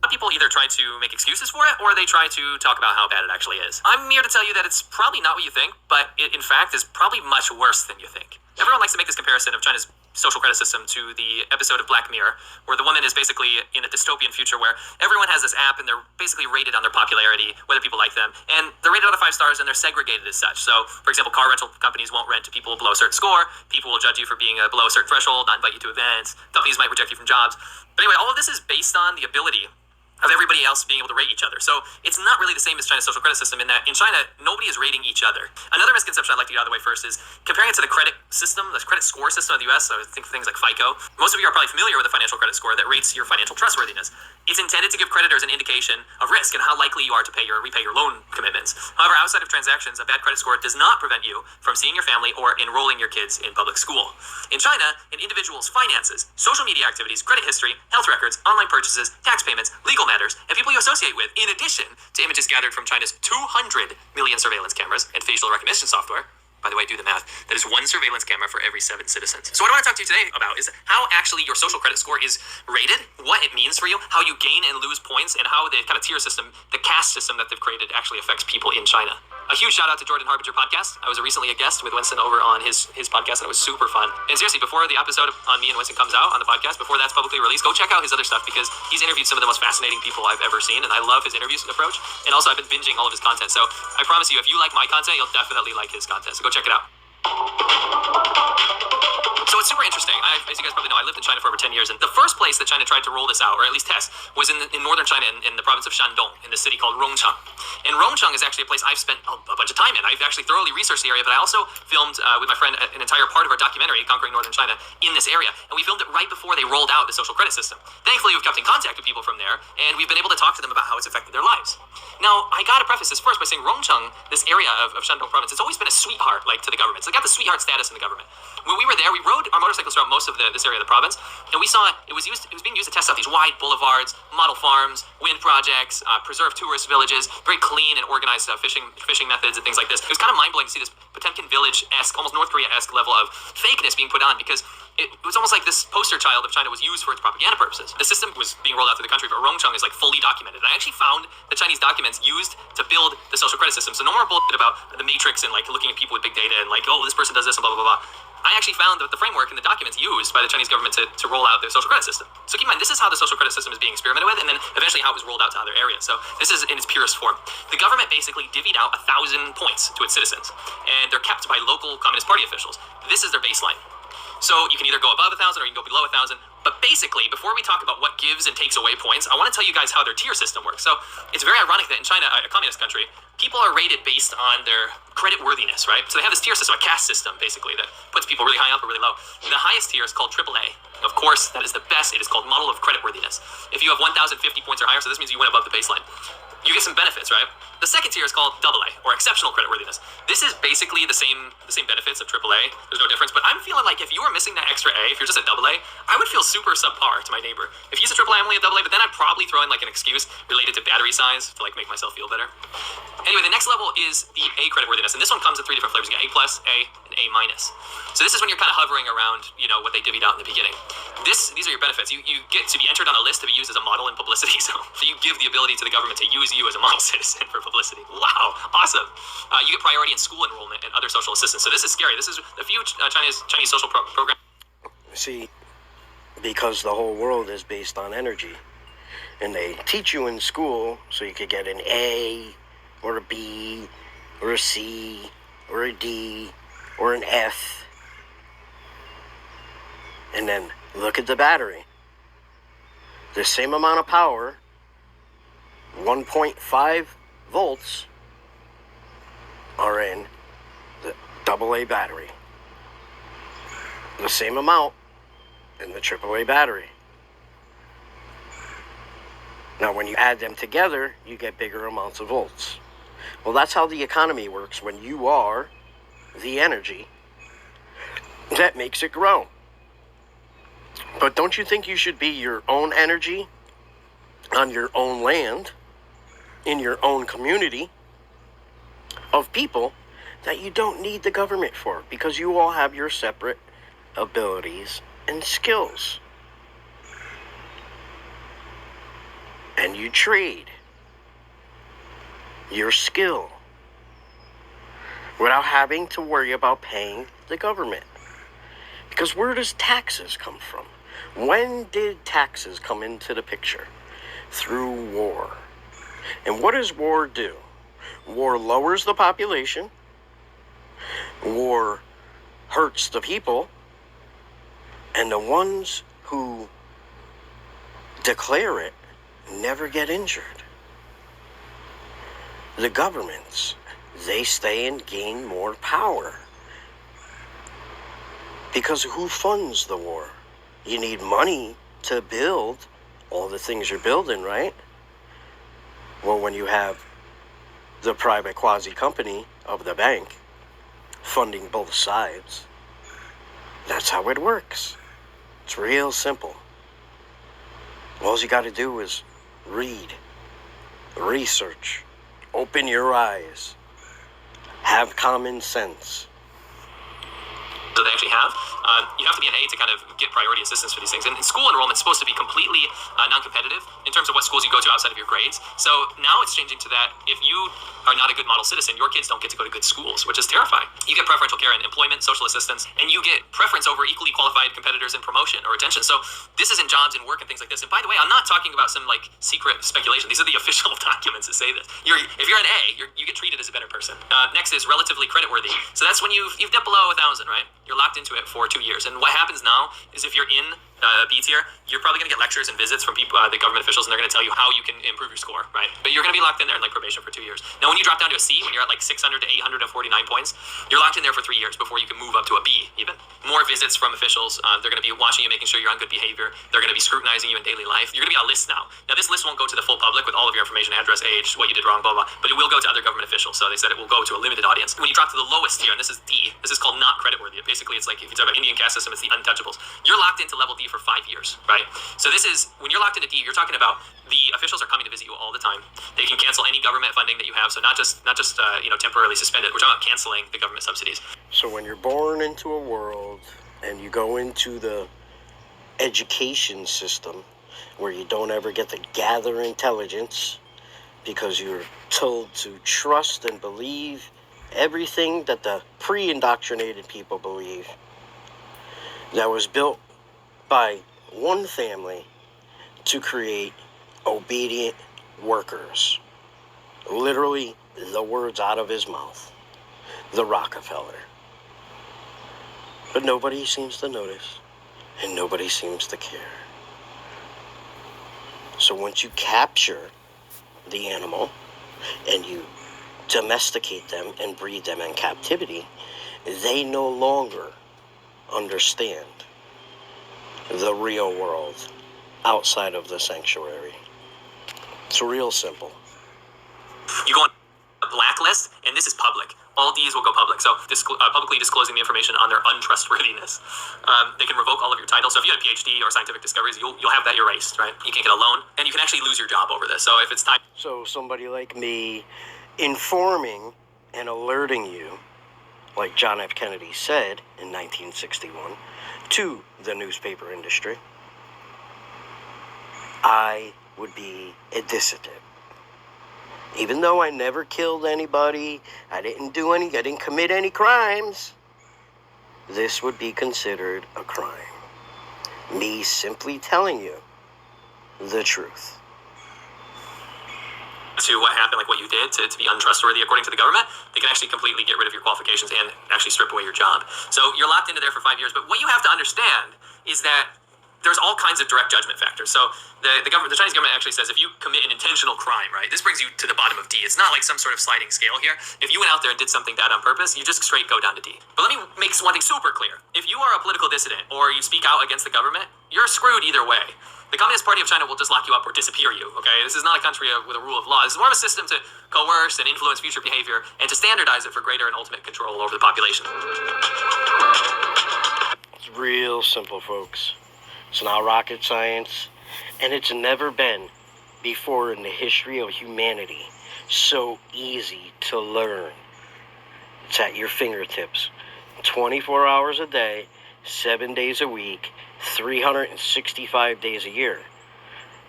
People either try to make excuses for it or they try to talk about how bad it actually is. I'm here to tell you that it's probably not what you think, but it in fact is probably much worse than you think. Everyone likes to make this comparison of China's social credit system to the episode of Black Mirror, where the woman is basically in a dystopian future where everyone has this app and they're basically rated on their popularity, whether people like them, and they're rated out of 5 stars and they're segregated as such. So, for example, car rental companies won't rent to people below a certain score, people will judge you for being below a certain threshold, not invite you to events, companies might reject you from jobs. But anyway, all of this is based on the ability of everybody else being able to rate each other. So it's not really the same as China's social credit system in that in China, nobody is rating each other. Another misconception I'd like to get out of the way first is comparing it to the credit system, the credit score system of the US, so think of things like FICO. Most of you are probably familiar with the financial credit score that rates your financial trustworthiness. It's intended to give creditors an indication of risk and how likely you are to repay your loan commitments. However, outside of transactions, a bad credit score does not prevent you from seeing your family or enrolling your kids in public school. In China, an individual's finances, social media activities, credit history, health records, online purchases, tax payments, legal matters, and people you associate with, in addition to images gathered from China's 200 million surveillance cameras and facial recognition software. By the way, do the math. That is 1 surveillance camera for every 7 citizens. So what I want to talk to you today about is how actually your social credit score is rated, what it means for you, how you gain and lose points, and how the kind of tier system, the caste system that they've created actually affects people in China. A huge shout out to Jordan Harbinger podcast. I was recently a guest with Winston over on his podcast, and it was super fun. And seriously, before the episode on me and Winston comes out on the podcast, before that's publicly released, go check out his other stuff because he's interviewed some of the most fascinating people I've ever seen, and I love his interviews approach. And also, I've been binging all of his content. So I promise you, if you like my content, you'll definitely like his content. So go check it out. So it's super interesting. As you guys probably know, I lived in China for over 10 years, and the first place that China tried to roll this out, or at least test, was in northern China, in the province of Shandong, in the city called Rongcheng. And Rongcheng is actually a place I've spent a bunch of time in. I've actually thoroughly researched the area, but I also filmed with my friend an entire part of our documentary, Conquering Northern China, in this area. And we filmed it right before they rolled out the social credit system. Thankfully, we've kept in contact with people from there, and we've been able to talk to them about how it's affected their lives. Now, I gotta preface this first by saying Rongcheng, this area of Shandong province, it's always been a sweetheart, to the government. So they got the sweetheart status in the government. When we were there, we rode our motorcycles throughout most of this area of the province, and we saw it was being used to test out these wide boulevards, model farms, wind projects, preserved tourist villages, very clean and organized fishing methods and things like this. It was kind of mind-blowing to see this Potemkin village-esque, almost North Korea-esque level of fakeness being put on, because it was almost like this poster child of China was used for its propaganda purposes. The system was being rolled out through the country, but Rongcheng is fully documented. And I actually found the Chinese documents used to build the social credit system. So no more bullshit about the matrix and looking at people with big data and oh, this person does this and blah, blah, blah, blah. I actually found the framework and the documents used by the Chinese government to roll out their social credit system. So keep in mind, this is how the social credit system is being experimented with, and then eventually how it was rolled out to other areas. So this is in its purest form. The government basically divvied out 1,000 points to its citizens, and they're kept by local Communist Party officials. This is their baseline. So you can either go above 1,000 or you can go below 1,000. But basically, before we talk about what gives and takes away points, I want to tell you guys how their tier system works. So it's very ironic that in China, a communist country, people are rated based on their credit worthiness, right? So they have this tier system, a caste system, basically, that puts people really high up or really low. The highest tier is called AAA. Of course, that is the best. It is called model of credit worthiness. If you have 1,050 points or higher, so this means you went above the baseline, you get some benefits, right? The second tier is called AA, or exceptional creditworthiness. This is basically the same benefits of AAA. There's no difference, but I'm feeling like if you were missing that extra A, if you're just a AA, I would feel super subpar to my neighbor. If he's a AAA, I'm only a AA, but then I'd probably throw in like an excuse related to battery size to like make myself feel better. Anyway, the next level is the A creditworthiness, and this one comes in 3 different flavors. You get A+, A, and A-. So this is when you're kind of hovering around, what they divvied out in the beginning. These are your benefits. You get to be entered on a list to be used as a model in publicity, so you give the ability to the government to use you as a model citizen for publicity. Wow, awesome. You get priority in school enrollment and other social assistance. So this is scary. This is the few Chinese social program. See, because the whole world is based on energy, and they teach you in school so you could get an A or a B or a C or a D or an F. And then look at the battery. The same amount of power, 1.5 volts, are in the AA battery. The same amount in the AAA battery. Now, when you add them together, you get bigger amounts of volts. Well, that's how the economy works when you are the energy that makes it grow. But don't you think you should be your own energy on your own land, in your own community of people that you don't need the government for, because you all have your separate abilities and skills? And you trade your skill without having to worry about paying the government. Because where does taxes come from? When did taxes come into the picture? Through war. And what does war do? War lowers the population. War hurts the people. And the ones who declare it never get injured. The governments, they stay and gain more power. Because who funds the war? You need money to build all the things you're building, right? Well, when you have the private quasi-company of the bank funding both sides, that's how it works. It's real simple. All you got to do is read, research, open your eyes, have common sense. So they actually have. You have to be an A to kind of get priority assistance for these things. And school enrollment is supposed to be completely non-competitive in terms of what schools you go to outside of your grades. So now it's changing to that if you are not a good model citizen, your kids don't get to go to good schools, which is terrifying. You get preferential care in employment, social assistance, and you get preference over equally qualified competitors in promotion or retention. So this is in jobs and work and things like this. And by the way, I'm not talking about some like secret speculation. These are the official documents that say this. If you're an A, you get treated as a better person. Next is relatively creditworthy. So that's when you've dipped below 1,000, right? You're locked into it for 2 years. And what happens now is if you're in B tier, you're probably going to get lectures and visits from people, the government officials, and they're going to tell you how you can improve your score, right? But you're going to be locked in there in like probation for 2 years. Now, when you drop down to a C, when you're at like 600 to 849 points, you're locked in there for 3 years before you can move up to a B even. More visits from officials. They're going to be watching you, making sure you're on good behavior. They're going to be scrutinizing you in daily life. You're going to be on a list now. Now, this list won't go to the full public with all of your information, address, age, what you did wrong, blah, blah, but it will go to other government officials. So they said it will go to a limited audience. When you drop to the lowest tier, and this is D, this is called not creditworthy. Basically, it's like if you talk about Indian caste system, it's the untouchables. You're locked into level D for 5 years, right? So this is, when you're locked into D, you're talking about the officials are coming to visit you all the time. They can cancel any government funding that you have, so not just temporarily suspend it. We're talking about canceling the government subsidies. So when you're born into a world and you go into the education system where you don't ever get to gather intelligence because you're told to trust and believe everything that the pre-indoctrinated people believe, that was built by one family to create obedient workers. Literally, the words out of his mouth. The Rockefeller. But nobody seems to notice, and nobody seems to care. So once you capture the animal and you domesticate them and breed them in captivity, they no longer understand the real world outside of the sanctuary. It's real simple. You go on a blacklist, and this is public. All Ds will go public. So publicly disclosing the information on their untrustworthiness. They can revoke all of your titles. So if you had a PhD or scientific discoveries, you'll have that erased, right? You can't get a loan, and you can actually lose your job over this. So if it's time... So somebody like me informing and alerting you, like John F. Kennedy said in 1961, to the newspaper industry, I would be a dissident. Even though I never killed anybody, I didn't commit any crimes, this would be considered a crime. Me simply telling you the truth. To what happened, like what you did to be untrustworthy according to the government, they can actually completely get rid of your qualifications and actually strip away your job. So you're locked into there for 5 years, but what you have to understand is that there's all kinds of direct judgment factors. So the Chinese government actually says if you commit an intentional crime, right, this brings you to the bottom of D. It's not like some sort of sliding scale here. If you went out there and did something bad on purpose, you just straight go down to D. But let me make one thing super clear. If you are a political dissident or you speak out against the government, you're screwed either way. The Communist Party of China will just lock you up or disappear you, okay? This is not a country with a rule of law. This is more of a system to coerce and influence future behavior and to standardize it for greater and ultimate control over the population. It's real simple, folks. It's not rocket science, and it's never been before in the history of humanity so easy to learn. It's at your fingertips. 24 hours a day, 7 days a week, 365 days a year.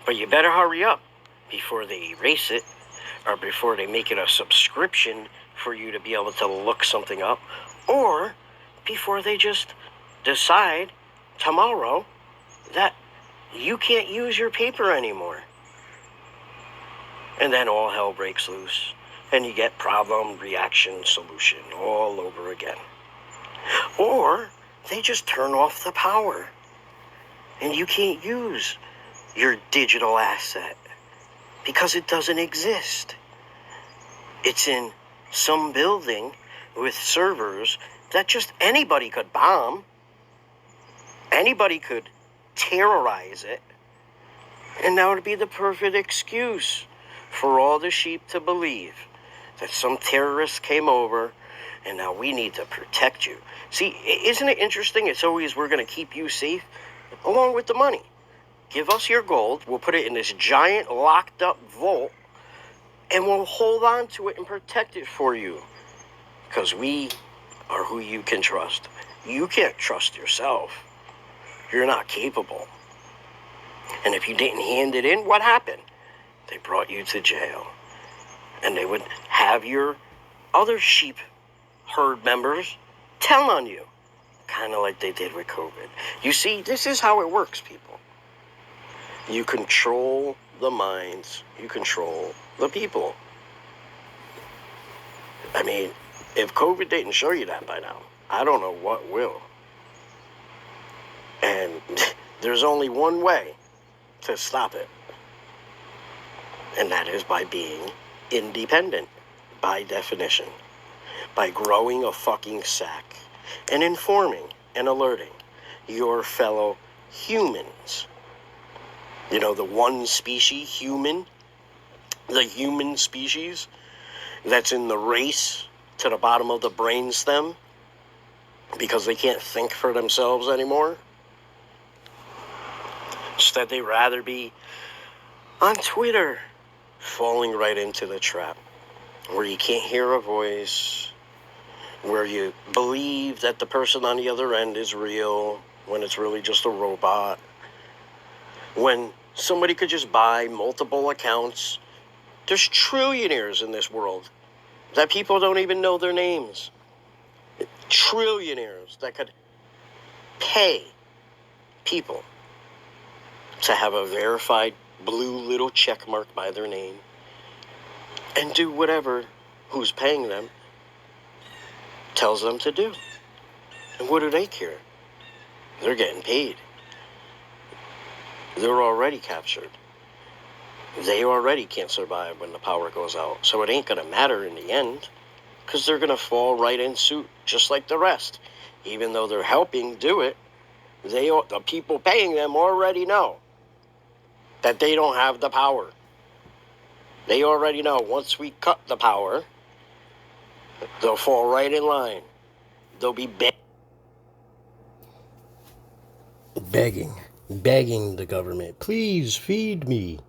But you better hurry up before they erase it or before they make it a subscription for you to be able to look something up, or before they just decide tomorrow that you can't use your paper anymore. And then all hell breaks loose, and you get problem, reaction, solution all over again. Or they just turn off the power, and you can't use your digital asset because it doesn't exist. It's in some building with servers that just anybody could bomb. Anybody could terrorize it, and that would be the perfect excuse for all the sheep to believe that some terrorist came over and now we need to protect you. See, isn't it interesting? It's always we're going to keep you safe along with the money. Give us your gold, we'll put it in this giant locked up vault, and we'll hold on to it and protect it for you because we are who you can trust. You can't trust yourself. You're not capable. And if you didn't hand it in, what happened? They brought you to jail. And they would have your other sheep herd members tell on you. Kind of like they did with COVID. You see, this is how it works, people. You control the minds. You control the people. I mean, if COVID didn't show you that by now, I don't know what will. And there's only one way to stop it. And that is by being independent, by definition. By growing a fucking sack and informing and alerting your fellow humans. You know, the one species, human, the human species that's in the race to the bottom of the brainstem because they can't think for themselves anymore. Instead, they'd rather be on Twitter, falling right into the trap, where you can't hear a voice, where you believe that the person on the other end is real when it's really just a robot, when somebody could just buy multiple accounts. There's trillionaires in this world that people don't even know their names. Trillionaires that could pay people to have a verified blue little check mark by their name and do whatever who's paying them tells them to do. And what do they care? They're getting paid. They're already captured. They already can't survive when the power goes out. So it ain't going to matter in the end, because they're going to fall right in suit, just like the rest. Even though they're helping do it, the people paying them already know that they don't have the power. They already know once we cut the power, they'll fall right in line. They'll be begging the government, please feed me.